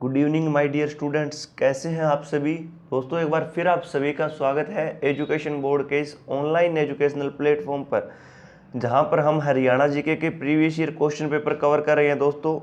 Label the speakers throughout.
Speaker 1: Good evening my dear students, कैसे हैं आप सभी। दोस्तों एक बार फिर आप सभी का स्वागत है एजुकेशन बोर्ड के इस ऑनलाइन एजुकेशनल प्लेटफॉर्म पर, जहां पर हम हरियाणा जीके के previous year question paper cover कर रहे हैं। दोस्तों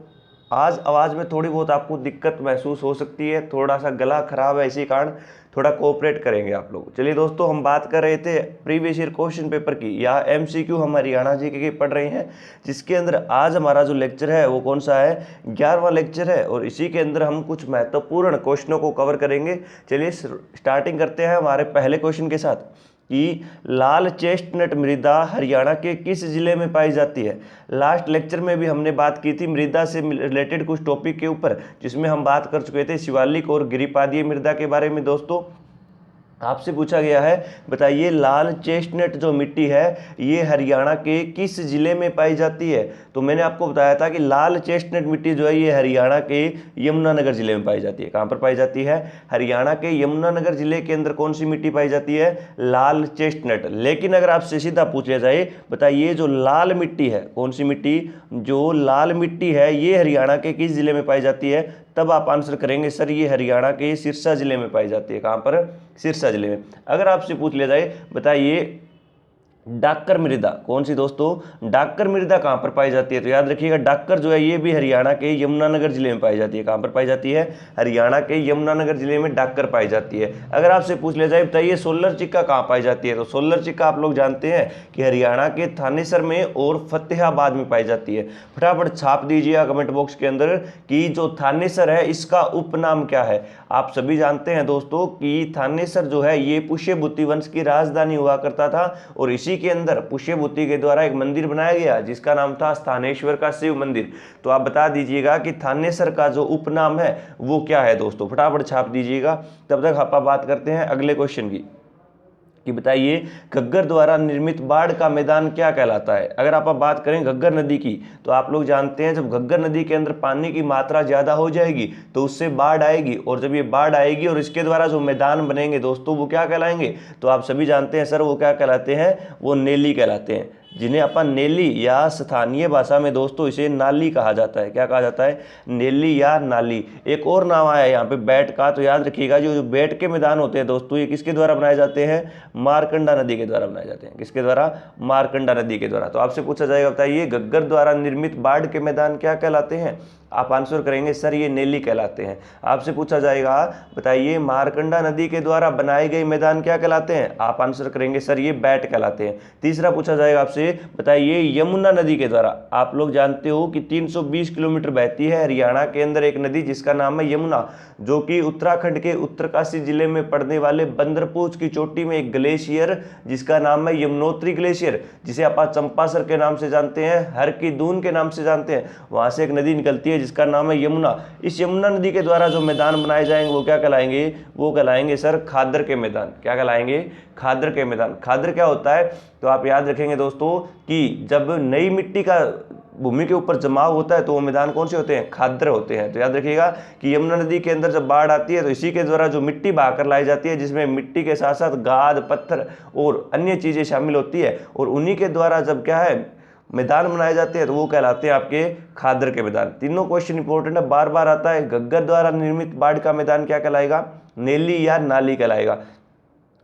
Speaker 1: आज आवाज़ में थोड़ी बहुत आपको दिक्कत महसूस हो सकती है, थोड़ा सा गला खराब है, इसी कारण थोड़ा कोऑपरेट करेंगे आप लोग। चलिए दोस्तों, हम बात कर रहे थे प्रीवियस ईयर क्वेश्चन पेपर की, या एमसीक्यू हम हरियाणा जीके के पढ़ रहे हैं, जिसके अंदर आज हमारा जो लेक्चर है वो कौन सा है, 11वां लेक्चर है। और इसी के अंदर हम कुछ महत्वपूर्ण क्वेश्चनों को कवर करेंगे। चलिए स्टार्टिंग करते हैं हमारे पहले क्वेश्चन के साथ कि लाल चेस्टनट मृदा हरियाणा के किस जिले में पाई जाती है। लास्ट लेक्चर में भी हमने बात की थी मृदा से रिलेटेड कुछ टॉपिक के ऊपर, जिसमें हम बात कर चुके थे शिवालिक और गिरिपादीय मृदा के बारे में। दोस्तों आपसे पूछा गया है, बताइए लाल चेस्टनट जो मिट्टी है ये हरियाणा के किस जिले में पाई जाती है। तो मैंने आपको बताया था कि लाल चेस्टनट मिट्टी जो है ये हरियाणा के यमुनानगर जिले में पाई जाती है। कहाँ पर पाई जाती है, हरियाणा के यमुनानगर जिले के अंदर कौन सी मिट्टी पाई जाती है, लाल चेस्टनट। लेकिन अगर आपसे सीधा पूछ लिया जाए, बताइए जो लाल मिट्टी है, कौन सी मिट्टी, जो लाल मिट्टी है ये हरियाणा के किस जिले में पाई जाती है, तब आप आंसर करेंगे सर ये हरियाणा के सिरसा जिले में पाई जाती है। कहाँ पर, सिरसा जिले में। अगर आपसे पूछ लिया जाए, बताइए डाक्कर मृदा कौन सी, दोस्तों डाक्कर मृदा कहाँ पर पाई जाती है, तो याद रखिएगा डाक्कर जो है ये भी हरियाणा के यमुनानगर जिले में पाई जाती है। कहाँ पर पाई जाती है, हरियाणा के यमुनानगर जिले में डाक्कर पाई जाती है। अगर आपसे पूछ लिया जाए, बताइए सोलर चिक्का कहाँ पाई जाती है, तो सोलर चिक्का आप लोग जानते हैं कि हरियाणा के थानेसर में और फतेहाबाद में पाई जाती है। फटाफट छाप दीजिएगा कमेंट बॉक्स के अंदर कि जो थानेसर है इसका उपनाम क्या है। आप सभी जानते हैं दोस्तों कि थानेसर जो है ये पुष्यभूति वंश की राजधानी हुआ करता था, और इसी के अंदर पुष्यभूति के द्वारा एक मंदिर बनाया गया जिसका नाम था स्थानेश्वर का शिव मंदिर। तो आप बता दीजिएगा कि थानेसर का जो उपनाम है वो क्या है। दोस्तों फटाफट छाप दीजिएगा। तब तक आप बात करते हैं अगले क्वेश्चन की, कि बताइए घग्गर द्वारा निर्मित बाढ़ का मैदान क्या कहलाता है। अगर आप बात करें घग्गर नदी की, तो आप लोग जानते हैं जब घग्गर नदी के अंदर पानी की मात्रा ज़्यादा हो जाएगी तो उससे बाढ़ आएगी, और जब ये बाढ़ आएगी और इसके द्वारा जो मैदान बनेंगे दोस्तों वो क्या कहलाएंगे, तो आप सभी जानते हैं सर वो क्या कहलाते हैं, वो नेली कहलाते हैं, जिन्हें अपन नेली या स्थानीय भाषा में दोस्तों इसे नाली कहा जाता है। क्या कहा जाता है, नेली या नाली। एक और नाम आया है यहाँ पे बैट का, तो याद रखिएगा जो बैट के मैदान होते हैं दोस्तों ये किसके द्वारा बनाए जाते हैं, मारकंडा नदी के द्वारा बनाए जाते हैं। किसके द्वारा, मारकंडा नदी के द्वारा। तो आपसे पूछा जाएगा, बताइए घग्गर द्वारा निर्मित बाढ़ के मैदान क्या कहलाते हैं। आप आंसर करेंगे सर ये नेली कहलाते हैं। आपसे पूछा जाएगा, बताइए मारकंडा नदी के द्वारा बनाए गए मैदान क्या कहलाते हैं। आप आंसर करेंगे सर ये बैट कहलाते हैं। तीसरा पूछा जाएगा आपसे, बताइए यमुना नदी के द्वारा, आप लोग जानते हो कि 320 किलोमीटर बहती है हरियाणा के अंदर एक नदी जिसका नाम है यमुना, जो कि उत्तराखंड के उत्तरकाशी जिले में पड़ने वाले बंदरपूछ की चोटी में एक ग्लेशियर जिसका नाम है यमुनोत्री ग्लेशियर, जिसे आप चंपासर के नाम से जानते हैं, हर की दून के नाम से जानते हैं, वहां से एक नदी निकलती है जिसका नाम है यमुना। इस यमुना नदी के द्वारा जो मैदान बनाए जाएंगे वो क्या कहलाएंगे, वो कहलाएंगे सर खादर के मैदान। क्या कहलाएंगे, खादर के मैदान। खादर क्या होता है, तो आप याद रखेंगे दोस्तों कि जब नई मिट्टी का भूमि के ऊपर जमाव होता है तो वो मैदान कौन से होते हैं, खादर होते हैं। तो याद रखिएगा कि यमुना नदी के अंदर जब बाढ़ आती है तो इसी के द्वारा जो मिट्टी बहाकर लाई जाती है, जिसमें मिट्टी के साथ साथ गाद पत्थर और अन्य चीजें शामिल होती है, और उन्हीं के द्वारा जब क्या है मैदान बनाए जाते हैं तो वो कहलाते हैं आपके खादर के मैदान। तीनों क्वेश्चन इंपॉर्टेंट है, बार बार आता है। घग्गर द्वारा निर्मित बाढ़ का मैदान क्या कहलाएगा, नेली या नाली कहलाएगा।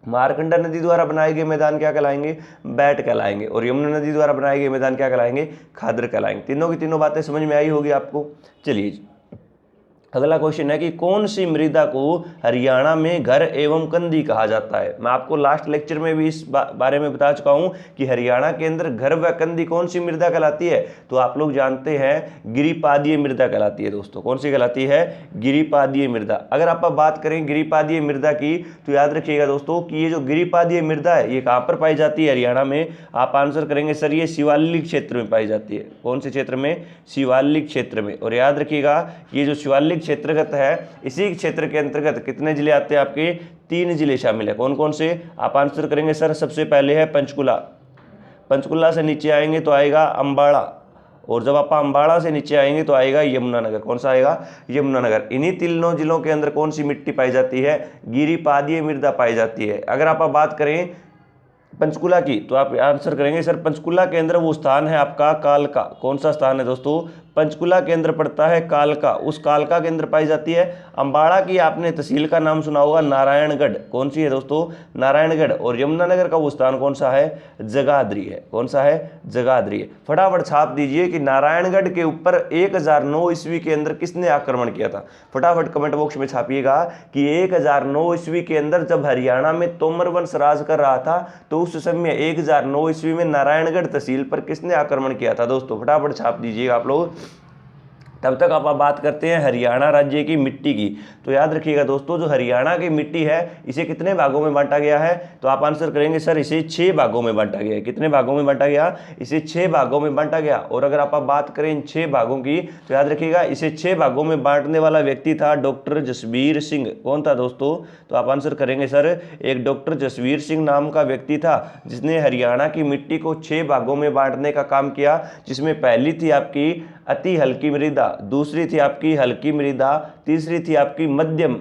Speaker 1: मारकंडा नदी द्वारा बनाए गए मैदान क्या कहलाएंगे, बैट कहलाएंगे। और यमुना नदी द्वारा बनाए गए मैदान क्या कहलाएंगे, खादर कहलाएंगे। तीनों की तीनों बातें समझ में आई होगी आपको। चलिए अगला क्वेश्चन है कि कौन सी मृदा को हरियाणा में घर एवं कंदी कहा जाता है। मैं आपको लास्ट लेक्चर में भी इस बारे में बता चुका हूं कि हरियाणा के अंदर घर व कंदी कौन सी मृदा कहलाती है, तो आप लोग जानते हैं गिरिपादीय मृदा कहलाती है। दोस्तों कौन सी कहलाती है, गिरिपादीय मृदा। अगर आप बात करें गिरिपादीय मृदा की, तो याद रखिएगा दोस्तों कि ये जो गिरिपादीय मृदा है ये कहाँ पर पाई जाती है, हरियाणा में। आप आंसर करेंगे सर ये शिवालिक क्षेत्र में पाई जाती है। कौन से क्षेत्र में, शिवालिक क्षेत्र में। और याद रखिएगा ये जो शिवालिक क्षेत्रगत है, इसी क्षेत्र के अंतर्गत कितने जिले आते हैं, आपके 3 जिले शामिल है। कौन कौन से, आप आंसर करेंगे सर सबसे पहले है पंचकुला। पंचकुला से नीचे आएंगे तो आएगा अंबाड़ा, और जब आप अंबाड़ा से नीचे आएंगे तो आएगा यमुनानगर। कौन सा आएगा, यमुनानगर। इन्हीं तीनों जिलों के अंदर कौन सी मिट्टी पाई जाती है, गिरिपादीय मृदा पाई जाती है। अगर आप बात करें पंचकुला की, तो आप आंसर करेंगे सर पंचकुला के अंदर वो स्थान है आपका कालका। कौन सा स्थान है दोस्तों? पंचकुला के अंदर पड़ता है कालका। उस कालका के अंदर पाई जाती है। अंबाड़ा की आपने तहसील का नाम सुना होगा नारायणगढ़। कौन सी है दोस्तों? नारायणगढ़। और यमुनानगर का वो स्थान कौन सा है? जगाधरी है। कौन सा है? जगाधरी है। फटाफट छाप दीजिए कि नारायणगढ़ के ऊपर 1009 ईस्वी के अंदर किसने आक्रमण किया था। फटाफट कमेंट बॉक्स में छापिएगा कि 1009 ईस्वी के अंदर जब हरियाणा में तोमर वंश राज कर रहा था तो उस समय 1009 ईस्वी में नारायणगढ़ तहसील पर किसने आक्रमण किया था दोस्तों? फटाफट छाप दीजिएगा आप लोग। तब तक आप बात करते हैं हरियाणा राज्य की मिट्टी की। तो याद रखिएगा दोस्तों, जो हरियाणा की मिट्टी है इसे कितने भागों में बांटा गया है? तो आप आंसर करेंगे सर इसे 6 भागों में बांटा गया है। कितने भागों में बांटा गया? इसे 6 भागों में बांटा गया। और अगर आप बात करें इन 6 भागों की तो याद रखिएगा इसे 6 भागों में बांटने वाला व्यक्ति था डॉक्टर जसवीर सिंह। कौन था दोस्तों? तो आप आंसर करेंगे सर एक डॉक्टर जसवीर सिंह नाम का व्यक्ति था जिसने हरियाणा की मिट्टी को 6 भागों में बांटने का काम किया, जिसमें पहली थी आपकी अति हल्की मृदा, दूसरी थी आपकी हल्की मृदा, तीसरी थी आपकी मध्यम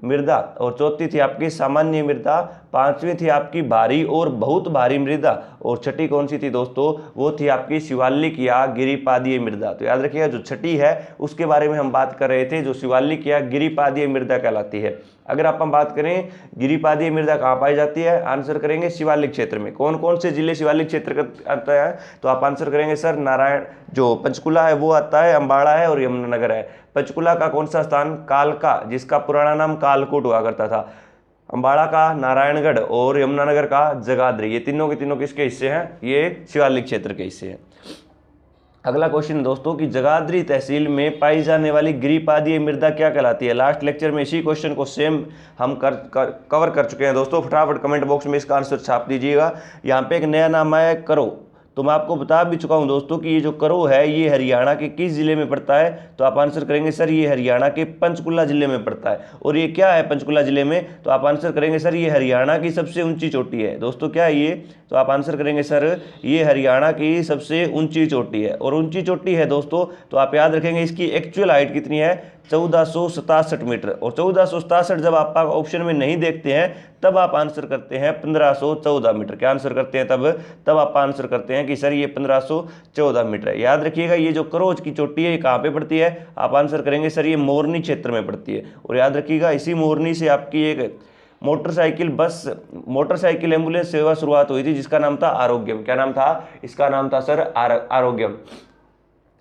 Speaker 1: मृदा और चौथी थी आपकी सामान्य मृदा, पांचवी थी आपकी भारी और बहुत भारी मृदा और छठी कौन सी थी दोस्तों? वो थी आपकी शिवालिक या गिरिपादीय मृदा। तो याद रखिएगा जो छठी है उसके बारे में हम बात कर रहे थे, जो शिवालिक या गिरिपादीय मृदा कहलाती है। अगर आप हम बात करें गिरिपादीय मृदा कहाँ पाई जाती है, आंसर करेंगे शिवालिक क्षेत्र में। कौन कौन से जिले शिवालिक क्षेत्र का आता है? तो आप आंसर करेंगे सर नारायण, जो पंचकुला है वो आता है, अंबाड़ा है और यमुनानगर है। पंचकुला का कौन सा स्थान? कालका, जिसका पुराना नाम कालकोट हुआ करता था। अंबाड़ा का नारायणगढ़ और यमुनानगर का जगाधरी। ये तीनों के तीनों किसके हिस्से हैं? ये शिवालिक क्षेत्र के हिस्से हैं। अगला क्वेश्चन दोस्तों कि जगाधरी तहसील में पाई जाने वाली गिरिपादीय मृदा क्या कहलाती है? लास्ट लेक्चर में इसी क्वेश्चन को सेम हम कवर कर चुके हैं दोस्तों। फटाफट कमेंट बॉक्स में इसका आंसर छाप दीजिएगा। यहाँ पे एक नया नाम आया है करो, तो मैं आपको बता भी चुका हूं दोस्तों कि ये जो करो है ये हरियाणा के किस जिले में पड़ता है? तो आप आंसर करेंगे सर ये हरियाणा के पंचकुला जिले में पड़ता है। और ये क्या है पंचकुला जिले में? तो आप आंसर करेंगे सर ये हरियाणा की सबसे ऊंची चोटी है। दोस्तों क्या है ये? तो आप आंसर करेंगे सर ये हरियाणा की सबसे ऊंची चोटी है। और ऊंची चोटी है दोस्तों, तो आप याद रखेंगे इसकी एक्चुअल हाइट कितनी है? 1467 मीटर। और 1467 जब आप ऑप्शन में नहीं देखते हैं तब आप आंसर करते हैं 1514 मीटर। क्या आंसर करते हैं तब आप आंसर करते हैं कि सर ये 1514 मीटर है। याद रखिएगा ये जो करोज की चोटी है ये कहाँ पे पड़ती है? आप आंसर करेंगे सर ये मोरनी क्षेत्र में पड़ती है। और याद रखिएगा इसी मोरनी से आपकी एक मोटरसाइकिल एम्बुलेंस सेवा शुरुआत हुई थी जिसका नाम था आरोग्यम। क्या नाम था? इसका नाम था सर आरोग्यम।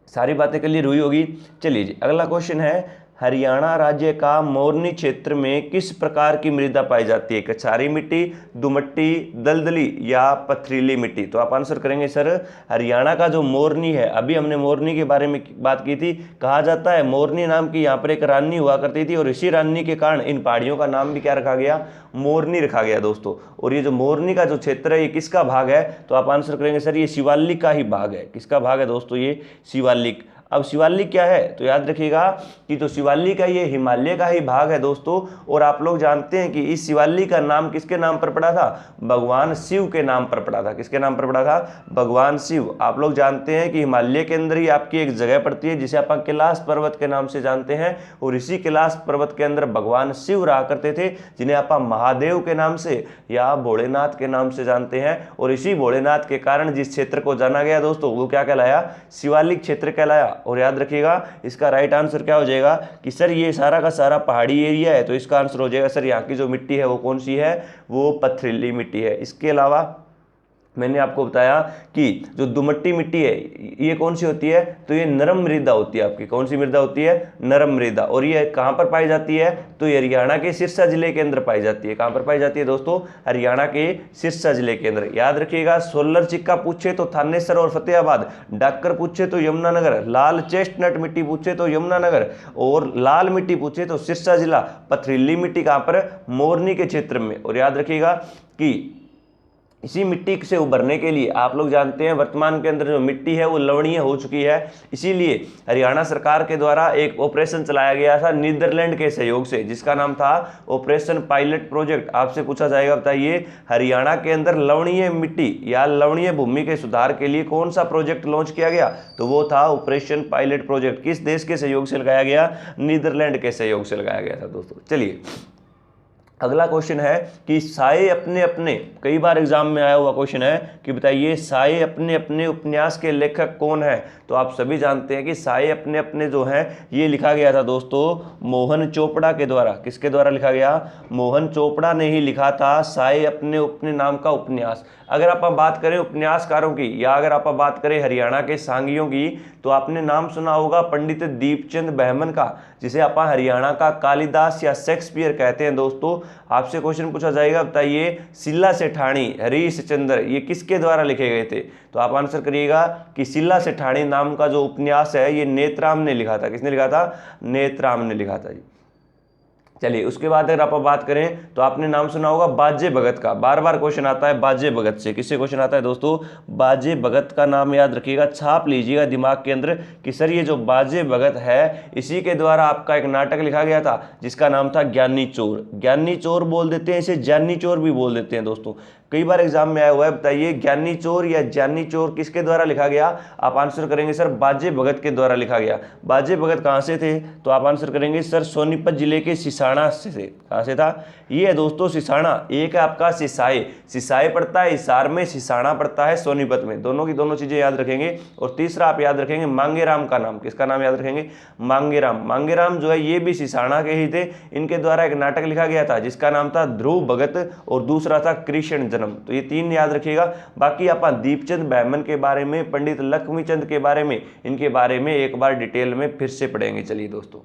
Speaker 1: सारी बातें क्लियर हुई होगी। चलिए जी अगला क्वेश्चन है हरियाणा राज्य का मोरनी क्षेत्र में किस प्रकार की मृदा पाई जाती है? कछारी मिट्टी, दुमट्टी, दलदली या पथरीली मिट्टी? तो आप आंसर करेंगे सर हरियाणा का जो मोरनी है, अभी हमने मोरनी के बारे में बात की थी। कहा जाता है मोरनी नाम की यहाँ पर एक रानी हुआ करती थी और इसी रानी के कारण इन पहाड़ियों का नाम भी क्या रखा गया? मोरनी रखा गया दोस्तों। और ये जो मोरनी का जो क्षेत्र है ये किसका भाग है? तो आप आंसर करेंगे सर ये शिवालिक का ही भाग है। किसका भाग है दोस्तों? ये शिवालिक। अब शिवालिक क्या है? तो याद रखिएगा कि जो शिवालिक है ये हिमालय का ही भाग है दोस्तों। और आप लोग जानते हैं कि इस शिवालिक का नाम किसके नाम पर पड़ा था? भगवान शिव के नाम पर पड़ा था। किसके नाम पर पड़ा था? भगवान शिव। आप लोग जानते हैं कि हिमालय के अंदर ही आपकी एक जगह पड़ती है जिसे आप कैलाश पर्वत के नाम से जानते हैं। और इसी कैलाश पर्वत के अंदर भगवान शिव रहा करते थे जिन्हें आप महादेव के नाम से या भोलेनाथ के नाम से जानते हैं। और इसी भोलेनाथ के कारण जिस क्षेत्र को जाना गया दोस्तों वो क्या कहलाया? शिवालिक क्षेत्र कहलाया। और याद रखिएगा इसका राइट आंसर क्या हो जाएगा कि सर ये सारा का सारा पहाड़ी एरिया है, तो इसका आंसर हो जाएगा सर यहाँ की जो मिट्टी है वो कौन सी है? वो पथरीली मिट्टी है। इसके अलावा मैंने आपको बताया कि जो दुमट्टी मिट्टी है ये कौन सी होती है? तो ये नरम मृदा होती है आपकी। कौन सी मृदा होती है? नरम मृदा। और ये कहाँ पर पाई जाती है? तो ये हरियाणा के सिरसा जिले के अंदर पाई जाती है। कहाँ पर पाई जाती है दोस्तों? हरियाणा के सिरसा जिले के अंदर। याद रखिएगा सोलर चिक्का पूछे तो थानेसर और फतेहाबाद, डाकर पूछे तो यमुनानगर, लाल चेस्टनट मिट्टी पूछे तो यमुनानगर और लाल मिट्टी पूछे तो सिरसा जिला। पथरीली मिट्टी कहाँ पर? मोरनी के क्षेत्र में। और याद रखिएगा कि इसी मिट्टी से उभरने के लिए आप लोग जानते हैं वर्तमान के अंदर जो मिट्टी है वो लवणीय हो चुकी है। इसीलिए हरियाणा सरकार के द्वारा एक ऑपरेशन चलाया गया था नीदरलैंड के सहयोग से जिसका नाम था ऑपरेशन पायलट प्रोजेक्ट। आपसे पूछा जाएगा बताइए हरियाणा के अंदर लवणीय मिट्टी या लवणीय भूमि के सुधार के लिए कौन सा प्रोजेक्ट लॉन्च किया गया? तो वो था ऑपरेशन पायलट प्रोजेक्ट। किस देश के सहयोग से लगाया गया? नीदरलैंड के सहयोग से लगाया गया था दोस्तों। चलिए अगला क्वेश्चन है कि साये अपने अपने, कई बार एग्जाम में आया हुआ क्वेश्चन है कि बताइए साये अपने अपने उपन्यास के लेखक कौन है। तो आप सभी जानते हैं कि साये अपने अपने जो है ये लिखा गया था दोस्तों मोहन चोपड़ा के द्वारा। किसके द्वारा लिखा गया? मोहन चोपड़ा ने ही लिखा था साये अपने अपने नाम का उपन्यास। अगर आप बात करें उपन्यासकारों की या अगर आप बात करें हरियाणा के सांगियों की, तो आपने नाम सुना होगा पंडित दीपचंद बहमन का, जिसे आप हरियाणा का कालिदास या शेक्सपियर कहते हैं। दोस्तों आपसे क्वेश्चन पूछा जाएगा, बताइए सिल्ला सेठानी, हरीश चंद्र, ये किसके द्वारा लिखे गए थे? तो आप आंसर करिएगा कि सिल्ला सेठानी नाम का जो उपन्यास है ये नेत्राम ने लिखा था। किसने लिखा था? नेत्राम ने लिखा था जी। चलिए उसके बाद अगर आप बात करें तो आपने नाम सुना होगा बाजे भगत का। बार बार क्वेश्चन आता है बाजे भगत से। किससे क्वेश्चन आता है दोस्तों? बाजे भगत का नाम याद रखिएगा, छाप लीजिएगा दिमाग के अंदर कि सर ये जो बाजे भगत है इसी के द्वारा आपका एक नाटक लिखा गया था जिसका नाम था ज्ञानी चोर। ज्ञानी चोर बोल देते हैं, इसे ज्ञानी चोर भी बोल देते हैं दोस्तों। कई बार एग्जाम में आया हुआ है, बताइए ज्ञानी चोर या ज्ञानी चोर किसके द्वारा लिखा गया? आप आंसर करेंगे सर बाजे भगत के द्वारा लिखा गया। बाजे भगत कहाँ से थे? तो आप आंसर करेंगे सर सोनीपत जिले के सिसाणा से। कहाँ से था? ये है दोस्तों सिसाणा। एक है आपका सिसाई, सिसाई पड़ता है हिसार में, सिसाणा पड़ता है सोनीपत में। दोनों की दोनों चीजें याद रखेंगे। और तीसरा आप याद रखेंगे मांगेराम का नाम। किसका नाम याद रखेंगे? मांगेराम। मांगेराम जो है ये भी सिसाणा के ही थे। इनके द्वारा एक नाटक लिखा गया था जिसका नाम था ध्रुव भगत और दूसरा था कृष्ण जन्म। तो ये तीन याद रखिएगा। बाकी आप दीपचंद बहमन के बारे में, पंडित लक्ष्मीचंद के बारे में, इनके बारे में एक बार डिटेल में फिर से पढ़ेंगे। चलिए दोस्तों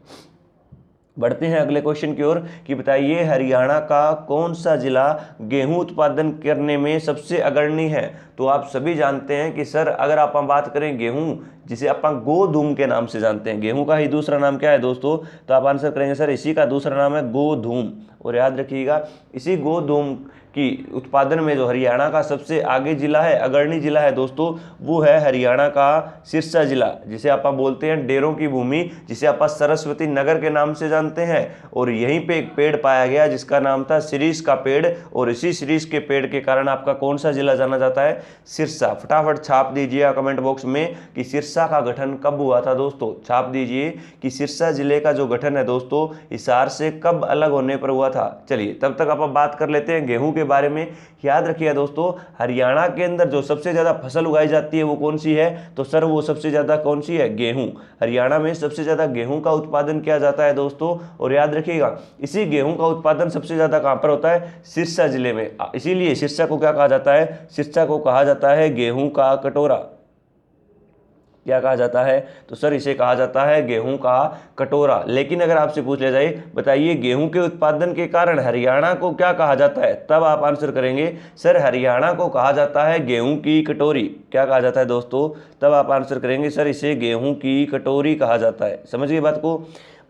Speaker 1: बढ़ते हैं अगले क्वेश्चन की ओर कि बताइए हरियाणा का कौन सा जिला गेहूं उत्पादन करने में सबसे अग्रणी है। तो आप सभी जानते हैं कि सर अगर आप बात करें गेहूं, जिसे आप गोधूम के नाम से जानते हैं, गेहूं का ही दूसरा नाम क्या है दोस्तों? तो आप आंसर करेंगे सर इसी का दूसरा नाम है गोधूम। और याद रखिएगा इसी गोधूम की उत्पादन में जो हरियाणा का सबसे आगे जिला है, अग्रणी जिला है दोस्तों, वो है हरियाणा का सिरसा जिला, जिसे आप बोलते हैं डेरों की भूमि, जिसे आप सरस्वती नगर के नाम से जानते हैं। और यहीं पे एक पेड़ पाया गया जिसका नाम था शिरीष का पेड़, और इसी शिरीष के पेड़ के कारण आपका कौन सा जिला जाना जाता है? सिरसा। फटाफट छाप दीजिए कमेंट बॉक्स में कि सिरसा का गठन कब हुआ था दोस्तों। छाप दीजिए कि सिरसा जिले का जो गठन है दोस्तों हिसार से कब अलग होने पर हुआ था। चलिए तब तक आप बात कर लेते हैं गेहूं के बारे में। याद रखिएगा दोस्तों हरियाणा के अंदर जो सबसे ज्यादा फसल उगाई जाती है वो कौन सी है? तो सर वो सबसे ज्यादा कौन सी है? गेहूं। हरियाणा में सबसे ज्यादा गेहूं का उत्पादन किया जाता है दोस्तों। और याद रखिएगा इसी गेहूं का उत्पादन सबसे ज्यादा कहां पर होता है? सिरसा जिले में। इसीलिए सिरसा को क्या कहा जाता है? सिरसा को कहा जाता है गेहूं का कटोरा। क्या कहा जाता है? तो सर इसे कहा जाता है गेहूं का कटोरा। लेकिन अगर आपसे पूछ लिया जाए बताइए गेहूं के उत्पादन के कारण हरियाणा को क्या कहा जाता है, तब आप आंसर करेंगे सर हरियाणा को कहा जाता है गेहूं की कटोरी। क्या कहा जाता है दोस्तों? तब आप आंसर करेंगे सर इसे गेहूं की कटोरी कहा जाता है। समझ गए बात को?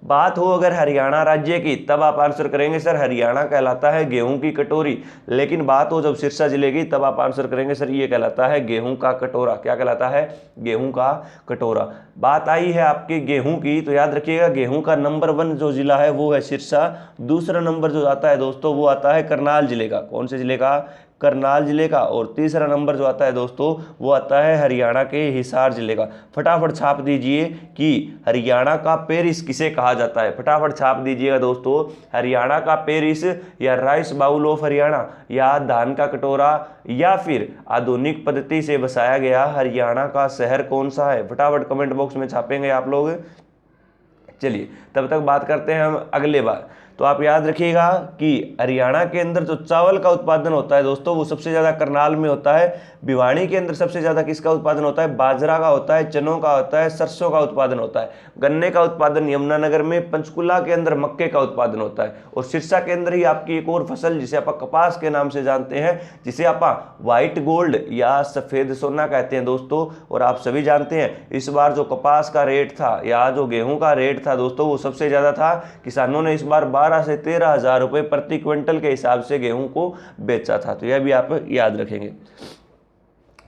Speaker 1: बात हो अगर हरियाणा राज्य की, तब आप आंसर करेंगे सर हरियाणा कहलाता है गेहूं की कटोरी। लेकिन बात हो जब सिरसा जिले की, तब आप आंसर करेंगे सर ये कहलाता है गेहूं का कटोरा। क्या कहलाता है? गेहूं का कटोरा। बात आई है आपके गेहूं की, तो याद रखिएगा गेहूं का नंबर 1 जो जिला है वो है सिरसा। दूसरा नंबर जो आता है दोस्तों वो आता है करनाल जिले का। कौन से जिले का? करनाल जिले का। और तीसरा नंबर जो आता है दोस्तों वो आता है हरियाणा के हिसार जिले का। फटाफट छाप दीजिए कि हरियाणा का पेरिस किसे कहा जाता है। फटाफट छाप दीजिएगा दोस्तों हरियाणा का पेरिस, या राइस बाउल ऑफ हरियाणा, या धान का कटोरा, या फिर आधुनिक पद्धति से बसाया गया हरियाणा का शहर कौन सा है? फटाफट कमेंट बॉक्स में छापेंगे आप लोग। चलिए तब तक बात करते हैं हम अगले बार। तो आप याद रखिएगा कि हरियाणा के अंदर जो चावल का उत्पादन होता है दोस्तों वो सबसे ज़्यादा करनाल में होता है। भिवानी के अंदर सबसे ज़्यादा किसका उत्पादन होता है? बाजरा का होता है, चनों का होता है, सरसों का उत्पादन होता है। गन्ने का उत्पादन यमुनानगर में, पंचकुला के अंदर मक्के का उत्पादन होता है। और सिरसा के अंदर ही आपकी एक और फसल जिसे आप कपास के नाम से जानते हैं, जिसे आप व्हाइट गोल्ड या सफ़ेद सोना कहते हैं दोस्तों। और आप सभी जानते हैं इस बार जो कपास का रेट था या जो गेहूं का रेट था दोस्तों वो सबसे ज़्यादा था। किसानों ने इस बार 12 से 13 हज़ार रुपये प्रति क्विंटल के हिसाब से गेहूं को बेचा था। तो यह भी आप याद रखेंगे।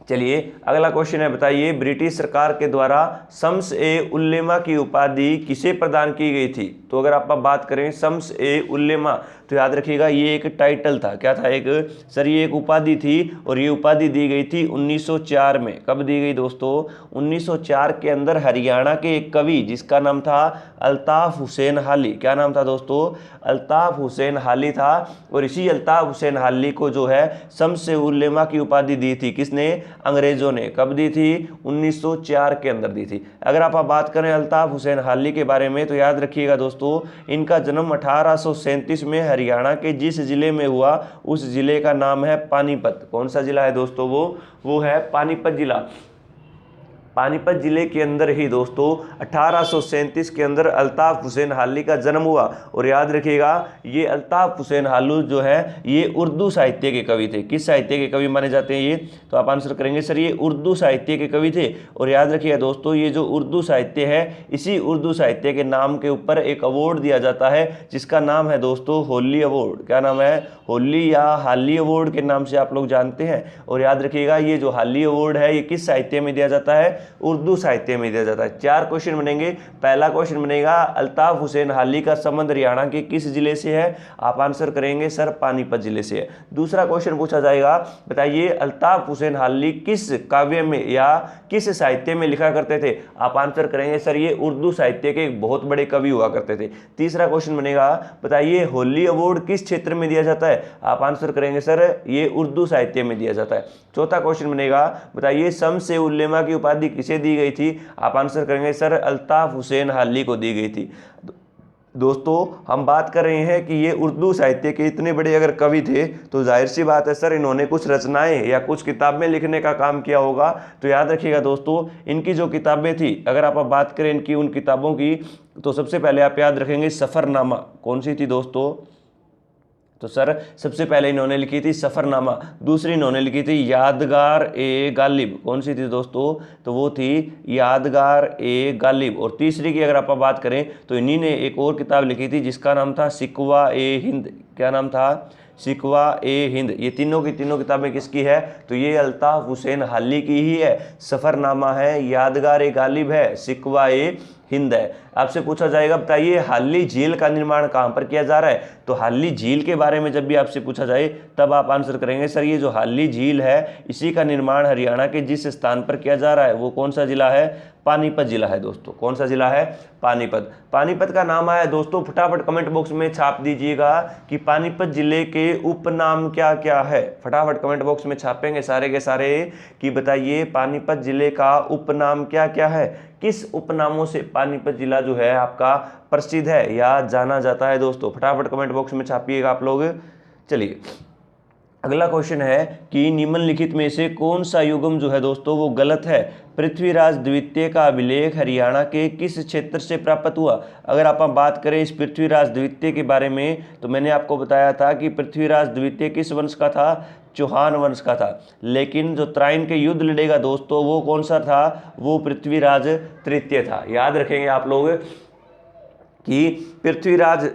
Speaker 1: चलिए अगला क्वेश्चन है, बताइए ब्रिटिश सरकार के द्वारा शम्स ए उल्लेमा की उपाधि किसे प्रदान की गई थी। तो अगर आप बात करें शम्स ए उल्लेमा, तो याद रखिएगा ये एक टाइटल था। क्या था? एक सर ये एक उपाधि थी और ये उपाधि दी गई थी 1904 में। कब दी गई दोस्तों? 1904 के अंदर हरियाणा के एक कवि जिसका नाम था अल्ताफ हुसैन हाली। क्या नाम था दोस्तों? अल्ताफ हुसैन हाली था। और इसी अल्ताफ हुसैन हाली को जो है शम्स-ए-उल-उलमा की उपाधि दी थी। किसने? अंग्रेजों ने। कब दी थी? 1904 के अंदर दी थी। अगर आप बात करें अल्ताफ हुसैन हाली के बारे में तो याद रखिएगा दोस्तों इनका जन्म 1837 में हरियाणा के जिस जिले में हुआ उस जिले का नाम है पानीपत। कौन सा जिला है दोस्तों? वो है पानीपत जिला। पानीपत जिले के अंदर ही दोस्तों 1837 के अंदर अल्ताफ हुसैन हाली का जन्म हुआ। और याद रखिएगा ये अल्ताफ हुसैन हाली जो है ये उर्दू साहित्य के कवि थे। किस साहित्य के कवि माने जाते हैं ये? तो आप आंसर करेंगे सर ये उर्दू साहित्य के कवि थे। और याद रखिएगा दोस्तों ये जो उर्दू साहित्य है इसी उर्दू साहित्य के नाम के ऊपर एक अवार्ड दिया जाता है जिसका नाम है दोस्तों होली अवार्ड। क्या नाम है? होली या हाली अवार्ड के नाम से आप लोग जानते हैं। और याद रखिएगा ये जो हाली अवार्ड है ये किस साहित्य में दिया जाता है? उर्दू साहित्य में दिया जाता है। 4 क्वेश्चन बनेंगे। पहला क्वेश्चन बनेगा अल्ताफ हुसैन हाली का संबंध हरियाणा के किस जिले से है? आप आंसर करेंगे सर पानीपत जिले से है। दूसरा क्वेश्चन पूछा जाएगा बताइए अल्ताफ हुसैन हाली किस काव्य में या किस साहित्य में लिखा करते थे? आप आंसर करेंगे सर ये उर्दू साहित्य के एक बहुत बड़े कवि हुआ करते थे। तीसरा क्वेश्चन बनेगा बताइए होली अवार्ड किस क्षेत्र में दिया जाता है? आप आंसर करेंगे सर ये उर्दू साहित्य में दिया जाता है। चौथा क्वेश्चन बनेगा बताइए शम्स-ए-उल-उलमा की उपाधि किसे दी गई थी? आप आंसर करेंगे सर अल्ताफ हुसैन हाली को दी गई थी। दोस्तों हम बात कर रहे हैं कि ये उर्दू साहित्य के इतने बड़े अगर कवि थे तो जाहिर सी बात है सर इन्होंने कुछ रचनाएं या कुछ किताबें लिखने का काम किया होगा। तो याद रखिएगा दोस्तों इनकी जो किताबें थी अगर आप बात करें इनकी उन किताबों की तो सबसे पहले आप याद रखेंगे सफ़रनामा। कौन सी थी दोस्तों? तो सर सबसे पहले इन्होंने लिखी थी सफ़रनामा। दूसरी इन्होंने लिखी थी यादगार ए गालिब। कौन सी थी दोस्तों? तो वो थी यादगार ए गालिब। और तीसरी की अगर आप बात करें तो इन्हीं ने एक और किताब लिखी थी जिसका नाम था शिकवा ए हिंद। क्या नाम था? शिकवा ए हिंद। ये तीनों की तीनों किताबें किसकी है? तो ये अल्ताफ हुसैन हाली की ही है। सफ़रनामा है, यादगार ए गालिब है, शिकवा ए हिंद है। आपसे पूछा जाएगा बताइए हाली झील का निर्माण कहाँ पर किया जा रहा है? तो हाली झील के बारे में जब भी आपसे पूछा जाए तब आप आंसर करेंगे सर ये जो हाली झील है इसी का निर्माण हरियाणा के जिस स्थान पर किया जा रहा है वो कौन सा जिला है? पानीपत जिला है दोस्तों। कौन सा जिला है? पानीपत। पानीपत का नाम आया दोस्तों फटाफट कमेंट बॉक्स में छाप दीजिएगा कि पानीपत जिले के उपनाम क्या क्या है। फटाफट कमेंट बॉक्स में छापेंगे सारे के सारे कि बताइए पानीपत जिले का उपनाम क्या क्या है। किस उपनामों से पानीपत जिला जो है आपका प्रसिद्ध है या जाना जाता है दोस्तों? फटाफट कमेंट बॉक्स में छापिएगा आप लोग। चलिए अगला क्वेश्चन है कि निम्नलिखित में से कौन सा युग्म जो है दोस्तों वो गलत है? पृथ्वीराज द्वितीय का अभिलेख हरियाणा के किस क्षेत्र से प्राप्त हुआ? अगर आप बात करें इस पृथ्वीराज द्वितीय के बारे में तो मैंने आपको बताया था कि पृथ्वीराज द्वितीय किस वंश का था? चौहान वंश का था। लेकिन जो त्राइन के युद्ध लड़ेगा दोस्तों वो कौन सा था? वो पृथ्वीराज तृतीय था। याद रखेंगे आप लोग कि पृथ्वीराज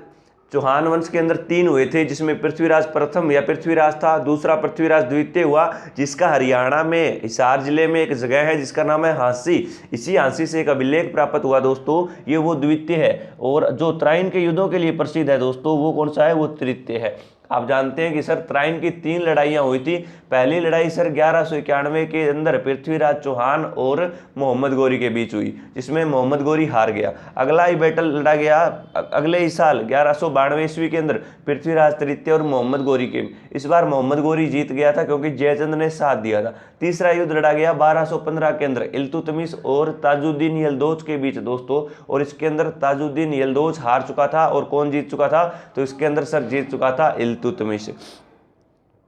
Speaker 1: चौहान वंश के अंदर 3 हुए थे जिसमें पृथ्वीराज प्रथम या पृथ्वीराज था, दूसरा पृथ्वीराज द्वितीय हुआ जिसका हरियाणा में हिसार जिले में एक जगह है जिसका नाम है हाँसी। इसी हाँसी से एक अभिलेख प्राप्त हुआ दोस्तों, ये वो द्वितीय है। और जो त्राइन के युद्धों के लिए प्रसिद्ध है दोस्तों वो कौन सा है? वो तृतीय है। आप जानते हैं कि सर त्राइन की 3 लड़ाइयाँ हुई थी। पहली लड़ाई सर 1191 के अंदर पृथ्वीराज चौहान और मोहम्मद गोरी के बीच हुई जिसमें मोहम्मद गोरी हार गया। अगला ही बैटल लड़ा गया अगले ही साल 1192 ईस्वी के अंदर पृथ्वीराज तृतीय और मोहम्मद गोरी के। इस बार मोहम्मद गोरी जीत गया था क्योंकि जयचंद ने साथ दिया था। तीसरा युद्ध लड़ा गया 1215 के अंदर इल्तुतमिश और ताजुद्दीन यलदौज के बीच दोस्तों, और इसके अंदर ताजुद्दीन यलदौज हार चुका था और कौन जीत चुका था? तो इसके अंदर सर जीत चुका था इल्तुतमिश।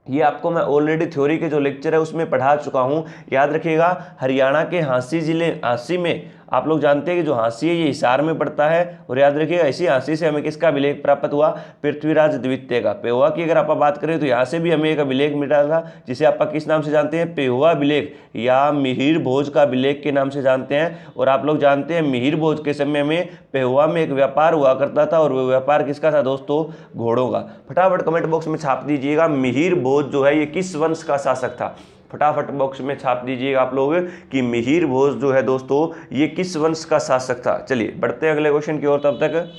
Speaker 1: ये आपको मैं ऑलरेडी थ्योरी के जो लेक्चर है उसमें पढ़ा चुका हूँ। याद रखिएगा हरियाणा के हाँसी जिले हाँसी में आप लोग जानते हैं कि जो हाँसी है ये हिसार में पड़ता है। और याद रखिएगा इसी हाँसी से हमें किसका अभिलेख प्राप्त हुआ? पृथ्वीराज द्वितीय का। पेहुआ की अगर आप बात करें तो यहाँ से भी हमें एक अभिलेख मिला था जिसे आप किस नाम से जानते हैं? पेहुआ अभिलेख या मिहिर भोज का अभिलेख के नाम से जानते हैं। और आप लोग जानते हैं मिहिर भोज के समय में पेहुआ में एक व्यापार हुआ करता था और वो व्यापार किसका था दोस्तों? घोड़ों का। फटाफट कमेंट बॉक्स में छाप दीजिएगा मिहिर भोज जो है ये किस वंश का शासक था? फटाफट बॉक्स में छाप दीजिएगा आप लोग कि मिहिर भोज जो है दोस्तों ये किस वंश का शासक था। चलिए बढ़ते हैं अगले क्वेश्चन की ओर। तब तक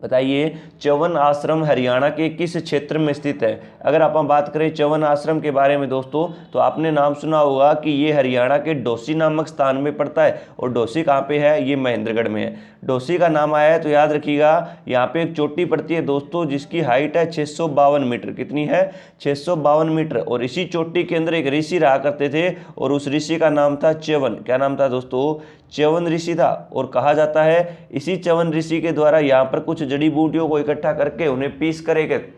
Speaker 1: बताइए च्यवन आश्रम हरियाणा के किस क्षेत्र में स्थित है। अगर आप बात करें च्यवन आश्रम के बारे में दोस्तों, तो आपने नाम सुना होगा कि ये हरियाणा के डोसी नामक स्थान में पड़ता है। और डोसी कहाँ पे है, ये महेंद्रगढ़ में है। डोसी का नाम आया है तो याद रखिएगा, यहाँ पे एक चोटी पड़ती है दोस्तों जिसकी हाइट है 652 मीटर। कितनी है, 652 मीटर। और इसी चोटी के अंदर एक ऋषि रहा करते थे और उस ऋषि का नाम था च्यवन। क्या नाम था दोस्तों, च्यवन ऋषि था। और कहा जाता है इसी च्यवन ऋषि के द्वारा यहाँ पर कुछ जड़ी बूटियों को इकट्ठा करके उन्हें पीस कर एक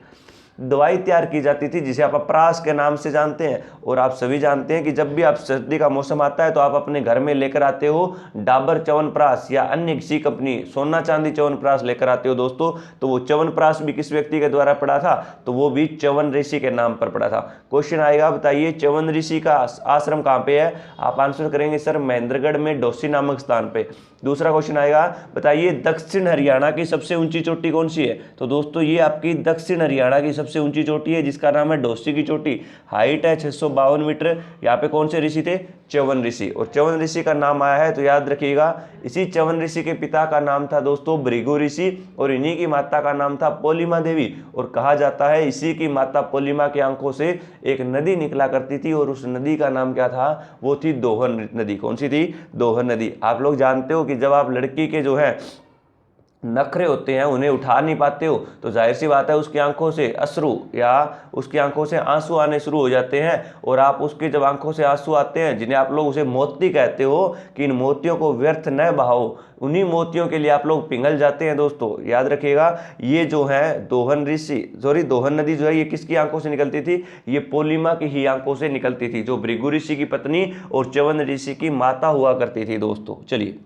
Speaker 1: दवाई तैयार की जाती थी जिसे आप अप्रास के नाम से जानते हैं। और आप सभी जानते हैं कि जब भी आप सर्दी का मौसम आता है तो आप अपने घर में लेकर आते हो डाबर च्यवनप्राश या अन्य किसी कंपनी सोना चांदी च्यवनप्राश लेकर आते हो दोस्तों। तो वो च्यवनप्राश भी किस व्यक्ति के द्वारा पड़ा था, तो वो भी च्यवन ऋषि के नाम पर पड़ा था। क्वेश्चन आएगा, बताइए च्यवन ऋषि का आश्रम कहाँ पे है। आप आंसर करेंगे सर महेंद्रगढ़ में डोसी नामक स्थान पे। दूसरा क्वेश्चन आएगा, बताइए दक्षिण हरियाणा की सबसे ऊंची चोटी कौन सी है। तो दोस्तों ये आपकी दक्षिण हरियाणा की सबसे ऊंची चोटी है जिसका नाम है डोसी की चोटी। हाइट है 652 मीटर। यहाँ पे कौन से ऋषि थे, च्यवन ऋषि। और च्यवन ऋषि का नाम आया है तो याद रखिएगा, इसी च्यवन ऋषि के पिता का नाम था दोस्तों भृगु ऋषि और इन्हीं की माता का नाम था पोलिमा देवी। और कहा जाता है इसी की माता पोलिमा के आंखों से एक नदी निकला करती थी और उस नदी का नाम क्या था, वो थी दोहन नदी। कौन सी थी, दोहन नदी। आप लोग जानते हो कि जब आप लड़की के जो है नखरे होते हैं उन्हें उठा नहीं पाते हो तो जाहिर सी बात है उसकी आंखों से अश्रु या उसकी आंखों से आंसू आने शुरू हो जाते हैं। और आप उसकी जब आंखों से आंसू आते हैं, जिन्हें आप लोग उसे मोती कहते हो, कि इन मोतियों को व्यर्थ न बहाओ, उन्हीं मोतियों के लिए आप लोग पिघल जाते हैं दोस्तों। याद रखिएगा, ये जो है दोहन नदी जो है ये किसकी आंखों से निकलती थी, ये पोलिमा की ही आंखों से निकलती थी, जो भृगु ऋषि की पत्नी और च्यवन ऋषि की माता हुआ करती थी दोस्तों। चलिए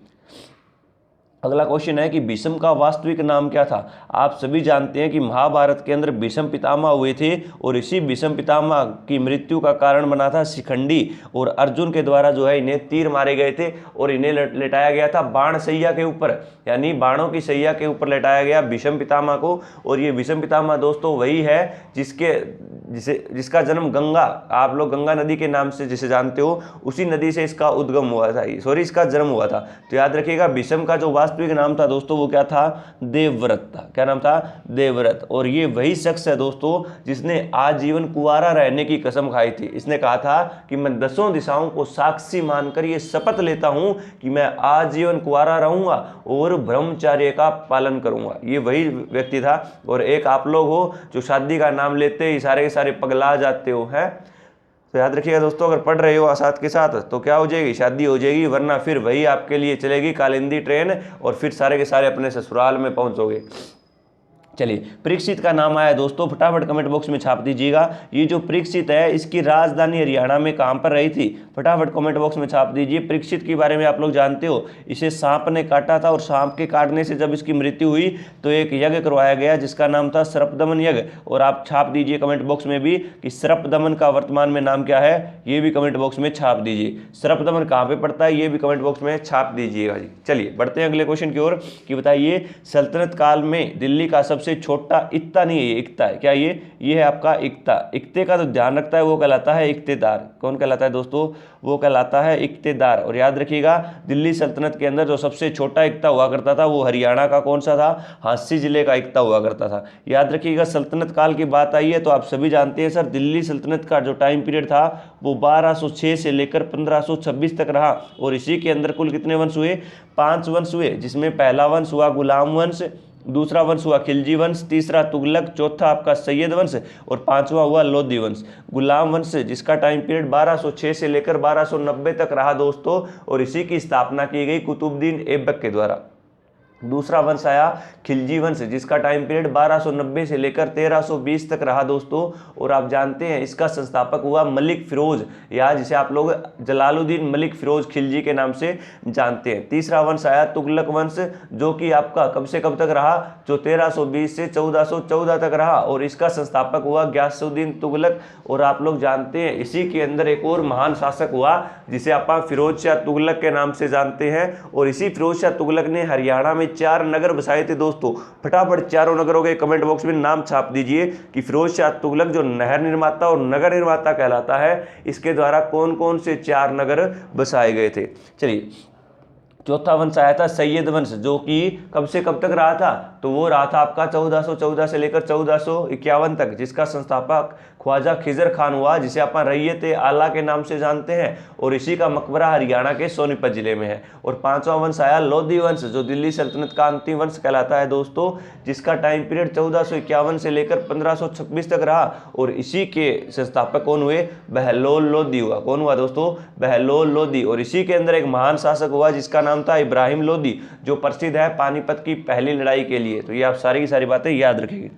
Speaker 1: अगला क्वेश्चन है कि भीष्म का वास्तविक नाम क्या था। आप सभी जानते हैं कि महाभारत के अंदर भीष्म पितामह हुए थे और इसी भीष्म पितामह की मृत्यु का कारण बना था शिखंडी। और अर्जुन के द्वारा जो है इन्हें तीर मारे गए थे और इन्हें लेटाया गया था बाण सैया के ऊपर, यानी बाणों की सैया के ऊपर लेटाया गया भीष्म पितामह को। और ये भीष्म पितामह दोस्तों वही है जिसका जन्म गंगा, आप लोग गंगा नदी के नाम से जिसे जानते हो, उसी नदी से इसका उद्गम हुआ था, इसका जन्म हुआ था। तो याद रखिएगा भीष्म का जो वास्तविक नाम था दोस्तों वो क्या था, देवव्रत था। क्या नाम था, देवव्रत। और ये वही शख्स है दोस्तों जिसने आजीवन कुंवारा रहने की कसम खाई थी। इसने कहा था कि मैं 10 दिशाओं को साक्षी मानकर ये शपथ लेता हूं कि मैं आजीवन कुंवारा रहूंगा और ब्रह्मचर्य का पालन करूंगा। ये वही व्यक्ति था। और एक आप लोग हो जो शादी का नाम लेते ही सारे के सारे पगला जाते हो हैं। तो याद रखिएगा दोस्तों, अगर पढ़ रहे हो साथ के साथ तो क्या हो जाएगी, शादी हो जाएगी, वरना फिर वही आपके लिए चलेगी कालिंदी ट्रेन और फिर सारे के सारे अपने ससुराल में पहुंचोगे। चलिए परीक्षित का नाम आया दोस्तों, फटाफट कमेंट बॉक्स में छाप दीजिएगा। ये जो परीक्षित है इसकी राजधानी हरियाणा में कहां पर रही थी, फटाफट कमेंट बॉक्स में छाप दीजिए। परीक्षित के बारे में आप लोग जानते हो, इसे सांप ने काटा था और सांप के काटने से जब इसकी मृत्यु हुई तो एक यज्ञ करवाया गया जिसका नाम था सर्पदमन यज्ञ। और आप छाप दीजिए कमेंट बॉक्स में भी कि सर्पदमन का वर्तमान में नाम क्या है, ये भी कमेंट बॉक्स में छाप दीजिए। सर्पदमन कहाँ पे पड़ता है ये भी कमेंट बॉक्स में छाप दीजिएगा जी। चलिए बढ़ते हैं अगले क्वेश्चन की ओर कि बताइए सल्तनत काल में दिल्ली का सबसे छोटा इक्ता नहीं है, इक्ता है। क्या ये है आपका इक्ता। इक्ते का तो ध्यान रखता है वो कहलाता है इक्तेदार। कौन कहलाता है दोस्तों, वो कहलाता है इक्तेदार। और याद रखिएगा दिल्ली सल्तनत के अंदर जो सबसे छोटा इक्ता हुआ करता था वो हरियाणा का कौन सा था, झांसी जिले का इक्ता हुआ करता था। याद रखिएगा सल्तनत काल की बात आई है तो आप सभी जानते हैं सर दिल्ली सल्तनत का जो टाइम पीरियड था वो 1206 से लेकर 1526 तक रहा। और इसी के अंदर कुल कितने वंश हुए, 5 वंश हुए, जिसमें पहला वंश हुआ गुलाम वंश, दूसरा वंश हुआ खिलजी वंश, तीसरा तुगलक, चौथा आपका सैयद वंश और पांचवा हुआ लोधी वंश। गुलाम वंश जिसका टाइम पीरियड 1206 से लेकर 1290 तक रहा दोस्तों, और इसी की स्थापना की गई कुतुबुद्दीन ऐबक के द्वारा। दूसरा वंश आया खिलजी वंश जिसका टाइम पीरियड 1290 से लेकर 1320 तक रहा दोस्तों। और आप जानते हैं इसका संस्थापक हुआ मलिक फिरोज, या जिसे आप लोग जलालुद्दीन मलिक फिरोज खिलजी के नाम से जानते हैं। तीसरा वंश आया तुगलक वंश जो कि आपका कब से कब तक रहा, जो 1320 से 1414 तक रहा, और इसका संस्थापक हुआ गयासुद्दीन तुगलक। और आप लोग जानते हैं इसी के अंदर एक और महान शासक हुआ जिसे आप फिरोज शाह तुगलक के नाम से जानते हैं। और इसी फिरोज शाह तुगलक ने हरियाणा में 4 नगर बसाए थे दोस्तों। फटाफट चारों नगरों के कमेंट बॉक्स में नाम छाप दीजिए कि फिरोज शाह तुगलक जो नहर निर्माता और नगर निर्माता कहलाता है, इसके द्वारा कौन कौन से 4 नगर बसाए गए थे। चलिए चौथा वंश आया था सैयद वंश, जो कि कब से कब तक रहा था, तो वो रहा था आपका 1414 से लेकर 1451 तक, जिसका संस्थापक ख्वाजा खिजर खान हुआ, जिसे अपन रैयत आला के नाम से जानते हैं, और इसी का मकबरा हरियाणा के सोनीपत जिले में है। और पांचवा वंश आया लोधी वंश, जो दिल्ली सल्तनत का अंतिम वंश कहलाता है दोस्तों, जिसका टाइम पीरियड 1451 से लेकर 1526 तक रहा, और इसी के संस्थापक कौन हुए, बहलोल लोधी हुआ। कौन हुआ दोस्तों, बहलोल लोधी। और इसी के अंदर एक महान शासक हुआ जिसका नाम था इब्राहिम लोधी, जो प्रसिद्ध है पानीपत की पहली लड़ाई के लिए। तो ये आप सारी की सारी बातें याद रखेंगे।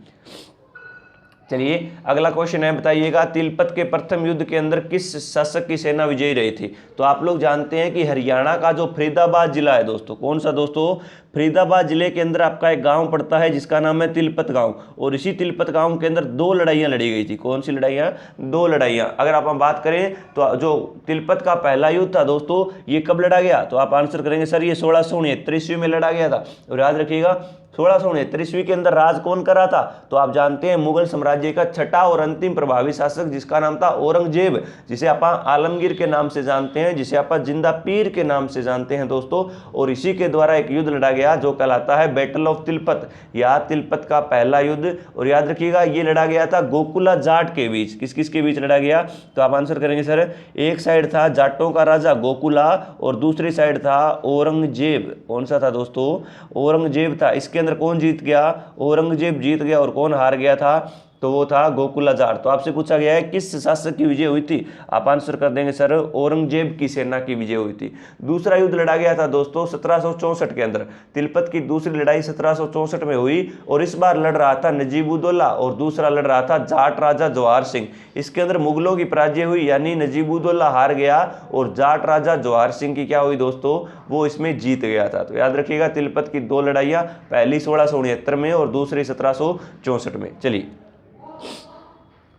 Speaker 1: चलिए अगला क्वेश्चन है, बताइएगा तिलपत के प्रथम युद्ध के अंदर किस शासक की सेना विजयी रही थी। तो आप लोग जानते हैं कि हरियाणा का जो फरीदाबाद जिला है दोस्तों, कौन सा दोस्तों, फरीदाबाद जिले के अंदर आपका एक गांव पड़ता है जिसका नाम है तिलपत गांव, और इसी तिलपत गांव के अंदर 2 लड़ाइयां लड़ी गई थी। कौन सी लड़ाइयां, 2 लड़ाइयां। अगर आप बात करें तो जो तिलपत का पहला युद्ध था दोस्तों, ये कब लड़ा गया, तो आप आंसर करेंगे सर ये 1669 ईस्वी में लड़ा गया था। और याद रखिएगा 1669 ईस्वी के अंदर राज कौन कर रहा था, तो आप जानते हैं मुगल साम्राज्य का छठा और अंतिम प्रभावी शासक, जिसका नाम था औरंगजेब, जिसे आप आलमगीर के नाम से जानते हैं, जिसे आप जिंदा पीर के नाम से जानते हैं दोस्तों। और इसी के द्वारा एक युद्ध लड़ा गया जो कहलाता है बैटल ऑफ तिलपत, या तिलपत का पहला युद्ध। और याद रखिएगा ये लड़ा गया था गोकुला जाट के बीच। किस किस के बीच लड़ा गया, तो आप आंसर करेंगे सर एक साइड था जाटों का राजा गोकुला, और दूसरी साइड था औरंगजेब। कौन सा था दोस्तों, औरंगजेब था। इसके अंदर कौन जीत गया, औरंगजेब जीत गया, और कौन हार गया था, तो वो था गोकुला जाट। तो आपसे पूछा गया है किस शासक की विजय हुई थी, आप आंसर कर देंगे सर औरंगजेब की सेना की विजय हुई थी। दूसरा युद्ध लड़ा गया था दोस्तों 1764 के अंदर। तिलपत की दूसरी लड़ाई 1764 में हुई, और इस बार लड़ रहा था नजीबुद्दौला, और दूसरा लड़ रहा था जाट राजा जवाहर सिंह। इसके अंदर मुगलों की पराजय हुई, यानी नजीबुद्दौला हार गया, और जाट राजा जवाहर सिंह की क्या हुई दोस्तों, वो इसमें जीत गया था। तो याद रखिएगा तिलपत की 2 लड़ाइयां, पहली 1669 में और दूसरी 1764 में। चलिए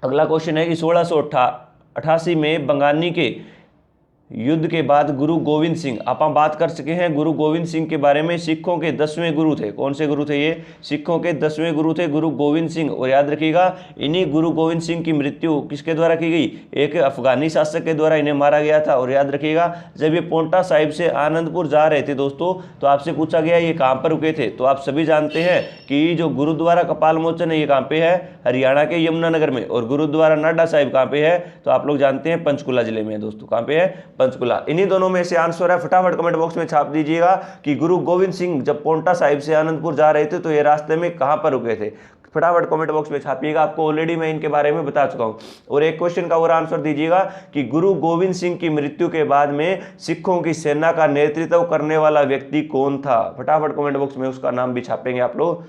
Speaker 1: अगला क्वेश्चन है कि 1688 में बंगानी के युद्ध के बाद गुरु गोविंद सिंह, आप बात कर सके हैं गुरु गोविंद सिंह के बारे में, सिखों के 10वें गुरु थे। कौन से गुरु थे ये, सिखों के 10वें गुरु थे गुरु गोविंद सिंह। और याद रखिएगा इन्हीं गुरु गोविंद सिंह की मृत्यु किसके द्वारा की गई, एक अफगानी शासक के द्वारा इन्हें मारा गया था। और याद रखिएगा जब ये पोंटा साहिब से आनंदपुर जा रहे थे दोस्तों, तो आपसे पूछा गया ये कहाँ पर रुके थे, तो आप सभी जानते हैं कि जो गुरुद्वारा कपाल मोचन है ये कहाँ पे है, हरियाणा के यमुनानगर में। और गुरुद्वारा नाडा साहिब कहाँ पे है, तो आप लोग जानते हैं पंचकुला जिले में दोस्तों। कहाँ पे है, पंचकुला। इन्हीं दोनों में से आंसर है, फटाफट कमेंट बॉक्स में छाप दीजिएगा कि गुरु गोविंद सिंह जब पोंटा साहिब से आनंदपुर जा रहे थे तो ये रास्ते में कहां पर रुके थे, फटाफट कमेंट बॉक्स में छापिएगा। आपको ऑलरेडी मैं इनके बारे में बता चुका हूं। और एक क्वेश्चन का और आंसर दीजिएगा कि गुरु गोविंद सिंह की मृत्यु के बाद में सिखों की सेना का नेतृत्व करने वाला व्यक्ति कौन था, फटाफट कमेंट बॉक्स में उसका नाम भी छापेंगे आप लोग।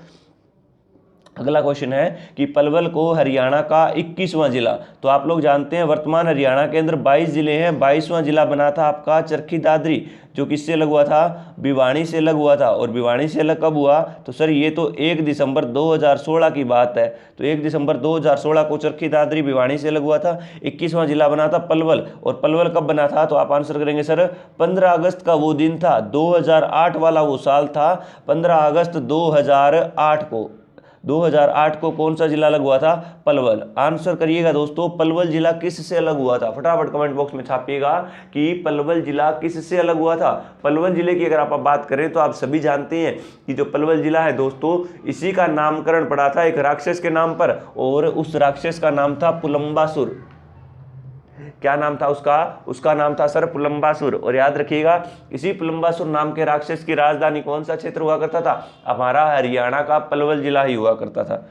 Speaker 1: अगला क्वेश्चन है कि पलवल को हरियाणा का 21वां जिला, तो आप लोग जानते हैं वर्तमान हरियाणा के अंदर 22 जिले हैं, 22वां जिला बना था आपका चरखी दादरी, जो किससे अलग हुआ था, भिवानी से अलग हुआ था। और भिवानी से अलग कब हुआ, तो सर ये तो 1 दिसंबर 2016 की बात है। तो 1 दिसंबर 2016 को चरखी दादरी भिवानी से अलग हुआ था। 21वां जिला बना था पलवल। और पलवल कब बना था, तो आप आंसर करेंगे सर 15 अगस्त का वो दिन था, 2008 वाला वो साल था, 15 अगस्त 2008 को कौन सा जिला अलग हुआ था, पलवल। आंसर करिएगा दोस्तों पलवल जिला किस से अलग हुआ था, फटाफट कमेंट बॉक्स में छापिएगा कि पलवल जिला किस से अलग हुआ था। पलवल जिले की अगर आप बात करें तो आप सभी जानते हैं कि जो पलवल जिला है दोस्तों, इसी का नामकरण पड़ा था एक राक्षस के नाम पर, और उस राक्षस का नाम था पुलंबासुर। क्या नाम था उसका नाम था सर पुलंबासुर। और याद रखिएगा इसी पुलंबासुर नाम के राक्षस की राजधानी कौन सा क्षेत्र हुआ करता था, हमारा हरियाणा का पलवल जिला ही हुआ करता था।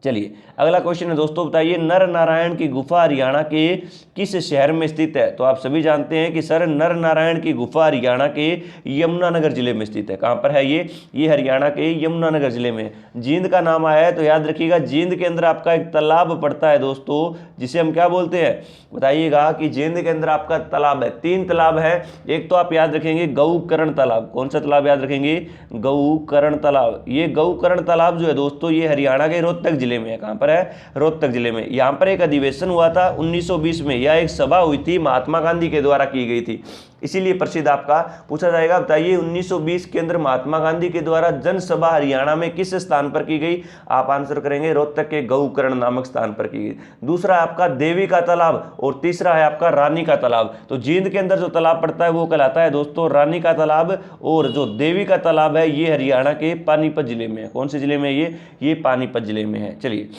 Speaker 1: चलिए अगला क्वेश्चन है दोस्तों, बताइए नर नारायण की गुफा हरियाणा के किस शहर में स्थित है। तो आप सभी जानते हैं कि सर नर नारायण की गुफा हरियाणा के यमुनानगर जिले में स्थित है। कहाँ पर है ये हरियाणा के यमुनानगर जिले में। जींद का नाम आया है तो याद रखिएगा जींद के अंदर आपका एक तालाब पड़ता है दोस्तों, जिसे हम क्या बोलते हैं, बताइएगा कि जींद के अंदर आपका तालाब है, 3 तालाब है। एक तो आप याद रखेंगे गौकर्ण तालाब, कौन सा तालाब याद रखेंगे, गौकर्ण तालाब। ये गौकर्ण तालाब जो है दोस्तों ये हरियाणा के रोहतक जिले में है। कहां पर है, रोहतक जिले में। यहां पर एक अधिवेशन हुआ था 1920 में, यह एक सभा हुई थी महात्मा गांधी के द्वारा की गई थी। इसीलिए प्रसिद्ध आपका पूछा जाएगा। बताइए 1920 के अंदर महात्मा गांधी के द्वारा जनसभा हरियाणा में किस स्थान पर की गई? आप आंसर करेंगे रोहतक के गौकर्ण नामक स्थान पर की गई। दूसरा है आपका देवी का तालाब और तीसरा है आपका रानी का तालाब। तो जींद के अंदर जो तालाब पड़ता है वो कहलाता है दोस्तों रानी का तालाब, और जो देवी का तालाब है ये हरियाणा के पानीपत जिले में है। कौन से जिले में? ये पानीपत जिले में है। चलिए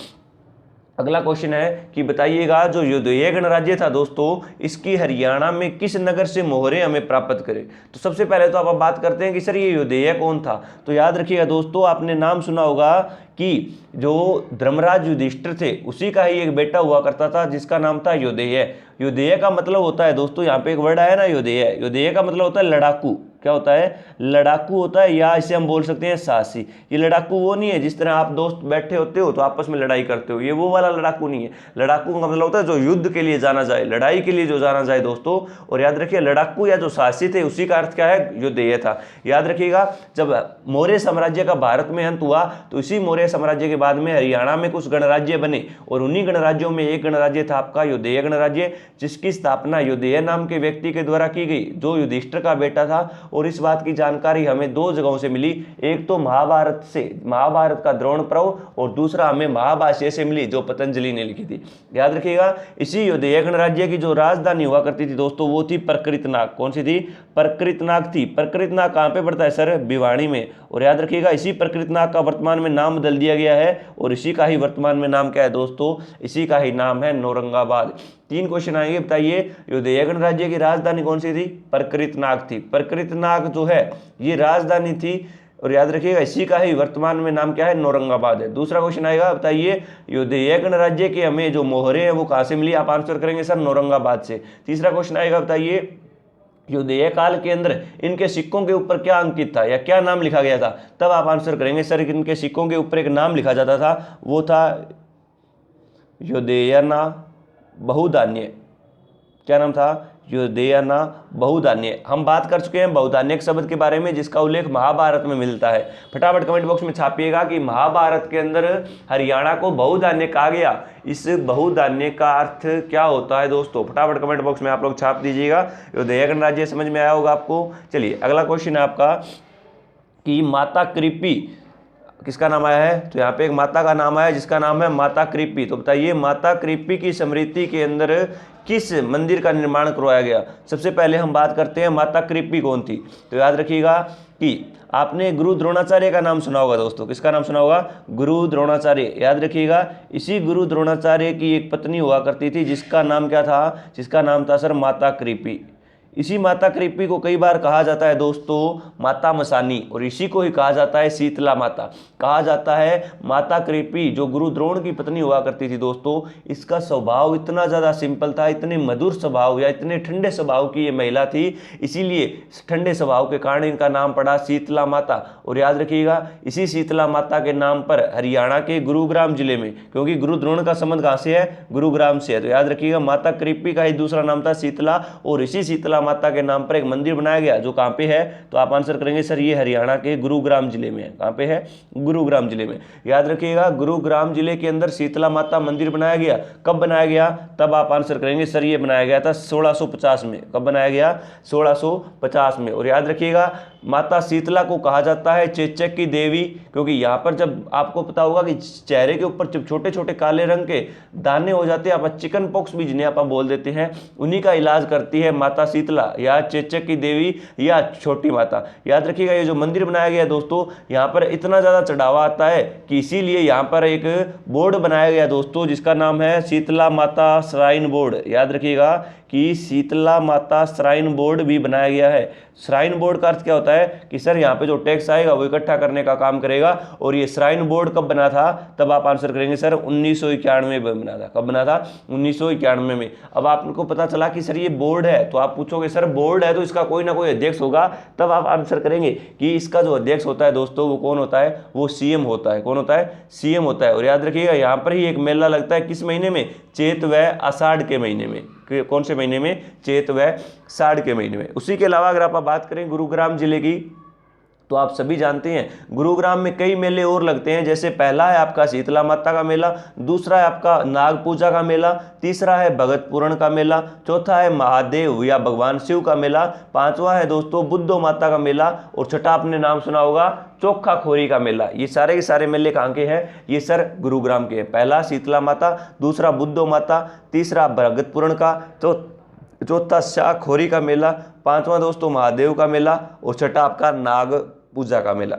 Speaker 1: अगला क्वेश्चन है कि बताइएगा जो योदय गणराज्य था दोस्तों, इसकी हरियाणा में किस नगर से मोहरे हमें प्राप्त करें? तो सबसे पहले तो आप बात करते हैं कि सर ये योदय कौन था। तो याद रखिएगा दोस्तों, आपने नाम सुना होगा कि जो धर्मराज युधिष्ठिर थे उसी का ही एक बेटा हुआ करता था जिसका नाम था योदय। योदय का मतलब होता है दोस्तों, यहाँ पे एक वर्ड आया ना योदय, योदय का मतलब होता है लड़ाकू। क्या होता है? लड़ाकू होता है, या इसे हम बोल सकते हैं साहसी। ये लड़ाकू वो नहीं है जिस तरह आप दोस्त बैठे होते हो तो आपस में लड़ाई करते हो, ये वो वाला लड़ाकू नहीं है। लड़ाकू का मतलब होता है जो युद्ध के लिए जाना जाए, लड़ाई के लिए जो जाना जाए दोस्तों। और याद रखिए लड़ाकू या जो साहसी थे उसी का अर्थ क्या है? योदय था। याद रखिएगा जब मौर्य साम्राज्य का भारत में अंत हुआ तो इसी मौर्य साम्राज्य के बाद में हरियाणा में कुछ गणराज्य बने, और उन्हीं गणराज्यों में एक गणराज्य था आपका योदय गणराज्य, जिसकी स्थापना योदय नाम के व्यक्ति के द्वारा की गई जो युधिष्ठिर का बेटा था। और इस बात की जानकारी हमें दो जगहों से मिली, एक तो महाभारत से, महाभारत का द्रोण पर्व, और दूसरा हमें महाभाष्य से मिली जो पतंजलि ने लिखी थी। याद रखिएगा इसी योदय गणराज्य की जो राजधानी हुआ करती थी दोस्तों वो थी प्रकृतनाग। कौन सी थी? प्रकृतनाग थी। प्रकृतनाग कहां पे पड़ता है सर? भिवानी में। और याद रखिएगा इसी प्रकृतनाग का वर्तमान में नाम बदल दिया गया है, और इसी का ही वर्तमान में नाम क्या है दोस्तों? इसी का ही नाम है नौरंगाबाद। 3 क्वेश्चन आएंगे। बताइए योदय गणराज्य की राजधानी कौन सी थी? प्रकृतनाग थी। प्रकृतनाग जो है ये राजधानी थी, और याद रखिएगा इसी का ही वर्तमान में नाम क्या है? नौरंगाबाद है। दूसरा क्वेश्चन आएगा, बताइए योदय गणराज्य के हमें जो मोहरे हैं वो कहां से मिली? आप आंसर करेंगे सर नौरंगाबाद से। तीसरा क्वेश्चन आएगा, बताइए योदय काल के अंदर इनके सिक्कों के ऊपर क्या अंकित था या क्या नाम लिखा गया था? तब आप आंसर करेंगे सर इनके सिक्कों के ऊपर एक नाम लिखा जाता था, वो था योदयना बहुधान्य। क्या नाम था? योदयना बहुधान्य। हम बात कर चुके हैं बहुधान्य शब्द के बारे में जिसका उल्लेख महाभारत में मिलता है। फटाफट कमेंट बॉक्स में छापिएगा कि महाभारत के अंदर हरियाणा को बहुधान्य कहा गया। इस बहुधान्य का अर्थ क्या होता है दोस्तों? फटाफट कमेंट बॉक्स में आप लोग छाप दीजिएगा। योदय गणराज्य समझ में आया होगा आपको। चलिए अगला क्वेश्चन है आपका कि माता कृपी किसका नाम आया है? तो यहाँ पे एक माता का नाम आया जिसका नाम है माता कृपी। तो बताइए माता कृपी की स्मृति के अंदर किस मंदिर का निर्माण करवाया गया? सबसे पहले हम बात करते हैं माता कृपी कौन थी। तो याद रखिएगा कि आपने गुरु द्रोणाचार्य का नाम सुना होगा दोस्तों। किसका नाम सुना होगा? गुरु द्रोणाचार्य। याद रखिएगा इसी गुरु द्रोणाचार्य की एक पत्नी हुआ करती थी जिसका नाम क्या था? जिसका नाम था सर माता कृपी। इसी माता कृपी को कई बार कहा जाता है दोस्तों माता मसानी, और इसी को ही कहा जाता है शीतला माता। कहा जाता है माता कृपी जो गुरु द्रोण की पत्नी हुआ करती थी दोस्तों, इसका स्वभाव इतना ज़्यादा सिंपल था, इतने मधुर स्वभाव या इतने ठंडे स्वभाव की ये महिला थी, इसीलिए ठंडे स्वभाव के कारण इनका नाम पड़ा शीतला माता। और याद रखिएगा इसी शीतला माता के नाम पर हरियाणा के गुरुग्राम जिले में, क्योंकि गुरु द्रोण का संबंध कहाँ से है? गुरुग्राम से है, तो याद रखिएगा माता कृपी का ही दूसरा नाम था शीतला, और इसी शीतला माता के नाम पर एक मंदिर बनाया गया जो कहां पे है? तो आप आंसर करेंगे सर ये हरियाणा के गुरुग्राम जिले में है। कहां पे है? गुरुग्राम जिले में। याद रखिएगा गुरुग्राम जिले के अंदर शीतला माता मंदिर बनाया गया। कब बनाया गया? तब आप आंसर करेंगे सर ये बनाया गया था 1650 में। कब बनाया गया? 1650 में। और याद रखिएगा माता शीतला को कहा जाता है चेचक की देवी, क्योंकि यहाँ पर जब आपको पता होगा कि चेहरे के ऊपर जब छोटे छोटे काले रंग के दाने हो जाते हैं, आप चिकन पॉक्स भी जिन्हें आप बोल देते हैं, उन्हीं का इलाज करती है माता शीतला या चेचक की देवी या छोटी माता। याद रखिएगा ये जो मंदिर बनाया गया दोस्तों, यहाँ पर इतना ज़्यादा चढ़ावा आता है कि इसीलिए यहाँ पर एक बोर्ड बनाया गया दोस्तों जिसका नाम है शीतला माता श्राइन बोर्ड। याद रखिएगा कि शीतला माता श्राइन बोर्ड भी बनाया गया है। श्राइन बोर्ड का अर्थ क्या होता है कि सर यहाँ पे जो टैक्स आएगा वो इकट्ठा करने का काम करेगा। और ये श्राइन बोर्ड कब बना था? तब आप आंसर करेंगे सर 1991 में बना था। कब बना था? 1991 में। अब आपको पता चला कि सर ये बोर्ड है, तो आप पूछोगे सर बोर्ड है तो इसका कोई ना कोई अध्यक्ष होगा, तब आप आंसर करेंगे कि इसका जो अध्यक्ष होता है दोस्तों वो कौन होता है? वो सीएम होता है। कौन होता है? सीएम होता है। और याद रखिएगा यहाँ पर ही एक मेला लगता है, किस महीने में? चैत व आषाढ़ के महीने में। कौन से महीने में? चैत व आषाढ़ के महीने में। उसी के अलावा अगर आप बात करें गुरुग्राम जिले की, तो आप सभी जानते हैं गुरुग्राम में कई मेले और लगते हैं, जैसे पहला है आपका शीतला माता का मेला, दूसरा है आपका नाग पूजा का मेला, तीसरा है भगत पूरण का मेला, चौथा है महादेव या भगवान शिव का मेला, पांचवा है दोस्तों बुद्धो माता का मेला, और छठा आपने नाम सुना होगा चोखा खोरी का मेला। ये सारे के सारे मेले कहाँ के हैं? ये सर गुरुग्राम के हैं। पहला शीतला माता, दूसरा बुद्धो माता, तीसरा भगत पूरण का, चौथा शाह खोरी का मेला, पांचवा दोस्तों महादेव का मेला, और छठा आपका नाग पूजा का मेला।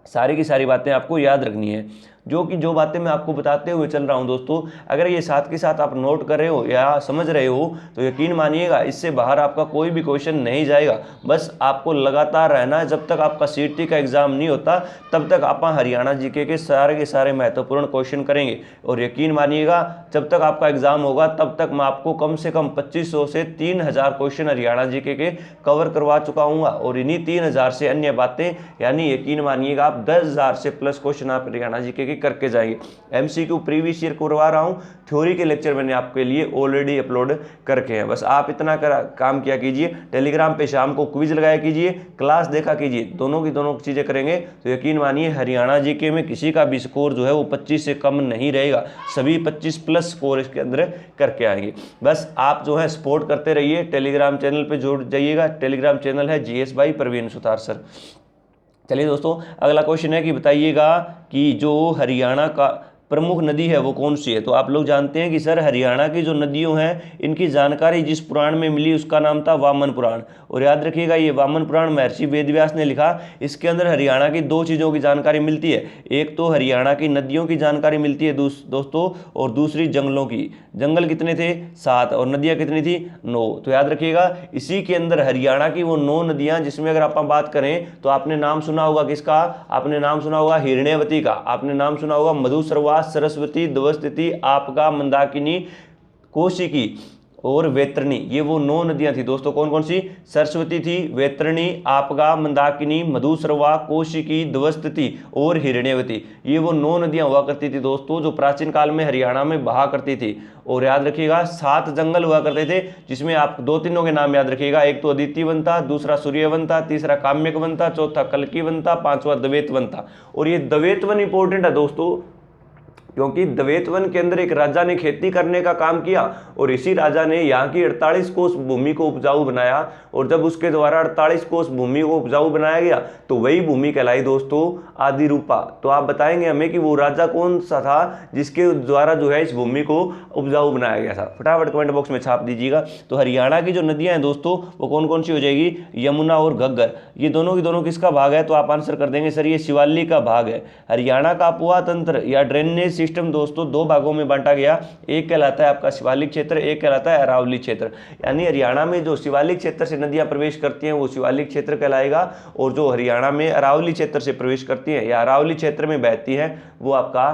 Speaker 1: सारी की सारी बातें आपको याद रखनी है, जो बातें मैं आपको बताते हुए चल रहा हूं दोस्तों, अगर ये साथ के साथ आप नोट कर रहे हो या समझ रहे हो तो यकीन मानिएगा इससे बाहर आपका कोई भी क्वेश्चन नहीं जाएगा। बस आपको लगातार रहना है, जब तक आपका सीटी का एग्जाम नहीं होता तब तक आप हरियाणा जीके के सारे महत्वपूर्ण क्वेश्चन करेंगे। और यकीन मानिएगा जब तक आपका एग्जाम होगा तब तक मैं आपको कम से कम 2500 से 3000 क्वेश्चन हरियाणा जीके के कवर करवा चुका हूँ, और इन्हीं 3000 से अन्य बातें, यानी यकीन मानिएगा आप 10,000 से प्लस क्वेश्चन आप हरियाणा जीके के करके जाएंगे। एमसीक्यू प्रीवियस ईयर करवा रहा हूं, थ्योरी के लेक्चर मैंने आपके लिए ऑलरेडी अपलोड करके हैं। बस आप इतना काम किया कीजिए, टेलीग्राम पे शाम को क्विज लगाया कीजिए, क्लास देखा कीजिए, दोनों की दोनों चीजें करेंगे तो यकीन मानिए हरियाणा जीके में किसी का भी स्कोर जो है वो 25 से कम नहीं रहेगा, सभी 25 प्लस स्कोर इसके अंदर करके आएंगे। बस आप जो है सपोर्ट करते रहिए, टेलीग्राम चैनल पे जुड़ जाइएगा। टेलीग्राम चैनल है GS by Praveen Sutar sir. चलिए दोस्तों, अगला क्वेश्चन है कि बताइएगा कि जो हरियाणा का प्रमुख नदी है वो कौन सी है। तो आप लोग जानते हैं कि सर हरियाणा की जो नदियों हैं इनकी जानकारी जिस पुराण में मिली उसका नाम था वामन पुराण। और याद रखिएगा ये वामन पुराण महर्षि वेदव्यास ने लिखा। इसके अंदर हरियाणा की दो चीज़ों की जानकारी मिलती है, एक तो हरियाणा की नदियों की जानकारी मिलती है दोस्तों, और दूसरी जंगलों की। जंगल कितने थे? 7, और नदियाँ कितनी थी? 9। तो याद रखिएगा इसी के अंदर हरियाणा की वो 9 नदियाँ, जिसमें अगर आप बात करें तो आपने नाम सुना होगा किसका? आपने नाम सुना होगा हिरण्यवती का, आपने नाम सुना होगा मधुसरवा, सरस्वती, दवस्तिति, आपका, मंदाकिनी, कौशिकी और वैतरणी। ये वो 9 नदियां थी दोस्तों। कौन कौन सी? सरस्वती थी, वैतरणी, आपगा, मंदाकिनी, मधुसरवा, कौशिकी, दवस्तिति और हिरण्यवती। ये वो 9 नदियां हुआ करती थी दोस्तों, जो प्राचीन काल में हरियाणा में बहा करती थी। और याद रखिएगा 7 जंगल हुआ करते थे, जिसमें आप 2-3 के नाम याद रखिएगा। एक तो अदिति वन था, दूसरा सूर्यवन था, तीसरा काम्यक वन था, चौथा कल्की वन था, पांचवा दवेत वन था। और ये दवेत वन इंपॉर्टेंट है दोस्तों, क्योंकि दवेत वन के अंदर एक राजा ने खेती करने का काम किया, और इसी राजा ने यहाँ की 48 कोस भूमि को उपजाऊ बनाया। और जब उसके द्वारा 48 कोस भूमि को उपजाऊ बनाया गया तो वही भूमि कहलाई दोस्तों आदि रूपा। तो आप बताएंगे हमें कि वो राजा कौन सा था जिसके द्वारा जो है इस भूमि को उपजाऊ बनाया गया था? फटाफट कमेंट बॉक्स में छाप दीजिएगा। तो हरियाणा की जो नदियां हैं दोस्तों वो कौन कौन सी हो जाएगी? यमुना और घग्गर। ये दोनों की दोनों किसका भाग है? तो आप आंसर कर देंगे सर ये शिवालिक का भाग है। हरियाणा का अपुआ तंत्र या ड्रेनेज सिस्टम दोस्तों 2 भागों में बांटा गया, एक कहलाता है आपका शिवालिक क्षेत्र, एक कहलाता है अरावली क्षेत्र। यानी हरियाणा में जो शिवालिक क्षेत्र से नदियां प्रवेश करती हैं वो शिवालिक क्षेत्र कहलाएगा, और जो हरियाणा में अरावली क्षेत्र से प्रवेश करती हैं या अरावली क्षेत्र में बहती हैं वो आपका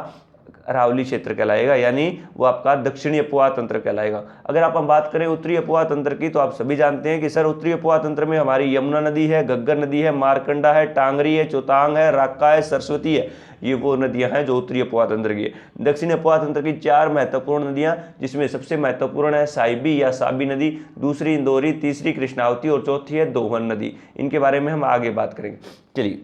Speaker 1: अरावली क्षेत्र कहलाएगा, यानी वो आपका दक्षिणी अपुआ तंत्र कहलाएगा। अगर हम बात करें उत्तरी अपुआ तंत्र की, तो आप सभी जानते हैं कि सर उत्तरी अपुआ तंत्र में हमारी यमुना नदी है, घग्गर नदी है, मारकंडा है, टांगरी है, चौतांग है, राक्का है, सरस्वती है। ये वो नदियां हैं जो उत्तरी अपुआ तंत्र की है। दक्षिणी अपुआ तंत्र की 4 महत्वपूर्ण नदियां, जिसमें सबसे महत्वपूर्ण है साइबी या साबी नदी, दूसरी इंदौरी, तीसरी कृष्णावती और चौथी है दोहन नदी। इनके बारे में हम आगे बात करेंगे। चलिए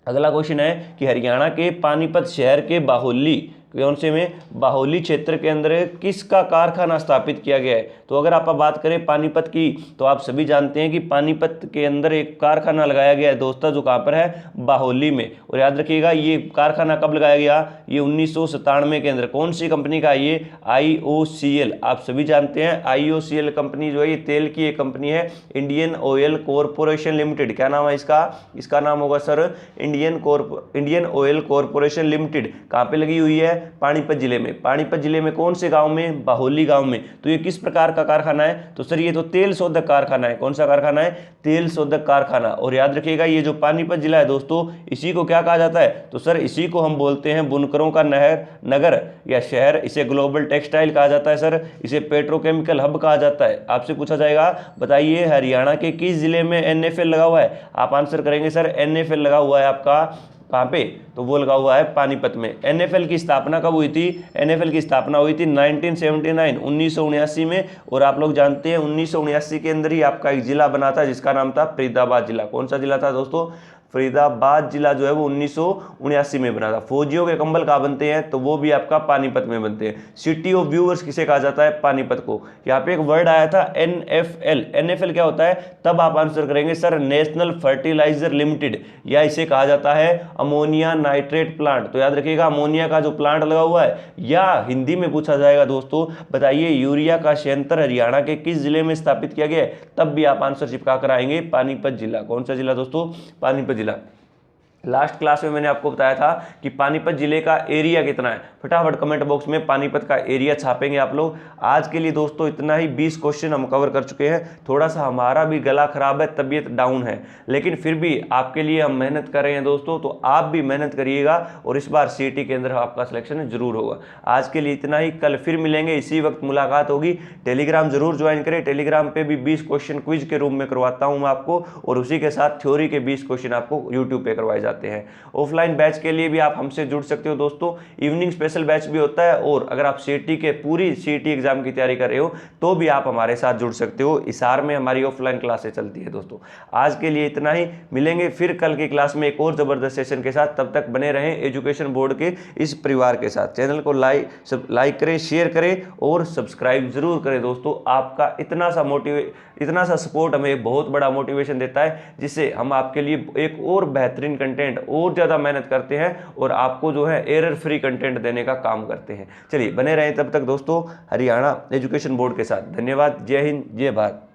Speaker 1: अगला क्वेश्चन है कि हरियाणा के पानीपत शहर के बाहुली कौन से में बाहुली क्षेत्र के अंदर किसका कारखाना स्थापित किया गया है? तो अगर आप बात करें पानीपत की, तो आप सभी जानते हैं कि पानीपत के अंदर एक कारखाना लगाया गया है दोस्तों, जो कहाँ पर है? बाहुली में। और याद रखिएगा ये कारखाना कब लगाया गया? ये 1997 के अंदर। कौन सी कंपनी का? ये IOCL। आप सभी जानते हैं IOCL कंपनी जो है ये तेल की एक कंपनी है, इंडियन ऑयल कॉरपोरेशन लिमिटेड। क्या नाम है इसका? इसका नाम होगा sir Indian oil corporation limited. कहाँ पे लगी हुई है? पानीपत जिले में। पानीपत जिले में कौन से गांव में? बाहुली गांव में। तो ये किस प्रकार का कारखाना है? तो सर ये तो तेल शोधक कारखाना है। कौन सा कारखाना है? तेल शोधक कारखाना। और याद रखिएगा ये जो पानीपत जिला है दोस्तों, इसी को क्या कहा जाता है? तो सर इसी को हम बोलते हैं बुनकरों का नगर या शहर। इसे ग्लोबल टेक्सटाइल कहा जाता है सर, इसे पेट्रोकेमिकल हब कहा जाता है। आपसे पूछा जाएगा बताइए हरियाणा के किस जिले में NFL लगा हुआ है? आप आंसर करेंगे सर NFL लगा हुआ है आपका कहाँ पे, तो वो लगा हुआ है पानीपत में। एनएफएल की स्थापना कब हुई थी, एनएफएल की स्थापना हुई थी 1979 1979 में। और आप लोग जानते हैं 1979 के अंदर ही आपका एक जिला बना था जिसका नाम था फरीदाबाद जिला। कौन सा जिला था दोस्तों, फरीदाबाद जिला जो है वो 1979 में बना था। फौजियों के कंबल कहाँ बनते हैं, तो वो भी आपका पानीपत में बनते हैं। सिटी ऑफ व्यूअर्स किसे कहा जाता है, पानीपत को। यहाँ पे एक वर्ड आया था एनएफएल, एनएफएल क्या होता है, तब आप आंसर करेंगे सर नेशनल फर्टिलाइजर लिमिटेड, या इसे कहा जाता है अमोनिया नाइट्रेट प्लांट। तो याद रखिएगा अमोनिया का जो प्लांट लगा हुआ है, या हिंदी में पूछा जाएगा दोस्तों, बताइए यूरिया का संयंत्र हरियाणा के किस जिले में स्थापित किया गया है, तब भी आप आंसर चिपका कर आएंगे पानीपत जिला। कौन सा जिला दोस्तों, पानीपत जिला। लास्ट क्लास में मैंने आपको बताया था कि पानीपत जिले का एरिया कितना है, फटाफट कमेंट बॉक्स में पानीपत का एरिया छापेंगे आप लोग। आज के लिए दोस्तों इतना ही, 20 क्वेश्चन हम कवर कर चुके हैं। थोड़ा सा हमारा भी गला खराब है, तबीयत डाउन है, लेकिन फिर भी आपके लिए हम मेहनत कर रहे हैं दोस्तों, तो आप भी मेहनत करिएगा और इस बार सीईटी के अंदर आपका सिलेक्शन जरूर होगा। आज के लिए इतना ही, कल फिर मिलेंगे, इसी वक्त मुलाकात होगी। टेलीग्राम जरूर ज्वाइन करें, टेलीग्राम पे भी 20 क्वेश्चन क्विज के रूप में करवाता हूं मैं आपको, और उसी के साथ थ्योरी के 20 क्वेश्चन आपको यूट्यूब पे करवाए जाते हैं। ऑफलाइन बैच के लिए भी आप हमसे जुड़ सकते हो दोस्तों, इवनिंग स्पेशल बैच भी होता है, और अगर आप सीईटी के पूरी सीईटी एग्जाम की तैयारी कर रहे हो तो भी आप हमारे साथ जुड़ सकते हो। हिसार में हमारी ऑफलाइन क्लासेस चलती है दोस्तों। आज के लिए इतना ही, मिलेंगे फिर कल की क्लास में एक और जबरदस्त सेशन के साथ। तब तक बने रहें एजुकेशन बोर्ड के इस परिवार के साथ। चैनल को लाइक करें, शेयर करें और सब्सक्राइब जरूर करें दोस्तों। आपका इतना सा सपोर्ट हमें बहुत बड़ा मोटिवेशन देता है, जिससे हम आपके लिए एक और बेहतरीन कंटेंट और ज़्यादा मेहनत करते हैं और आपको जो है एरर फ्री कंटेंट देने का काम करते हैं। चलिए बने रहें तब तक दोस्तों हरियाणा एजुकेशन बोर्ड के साथ। धन्यवाद, जय हिंद, जय भारत।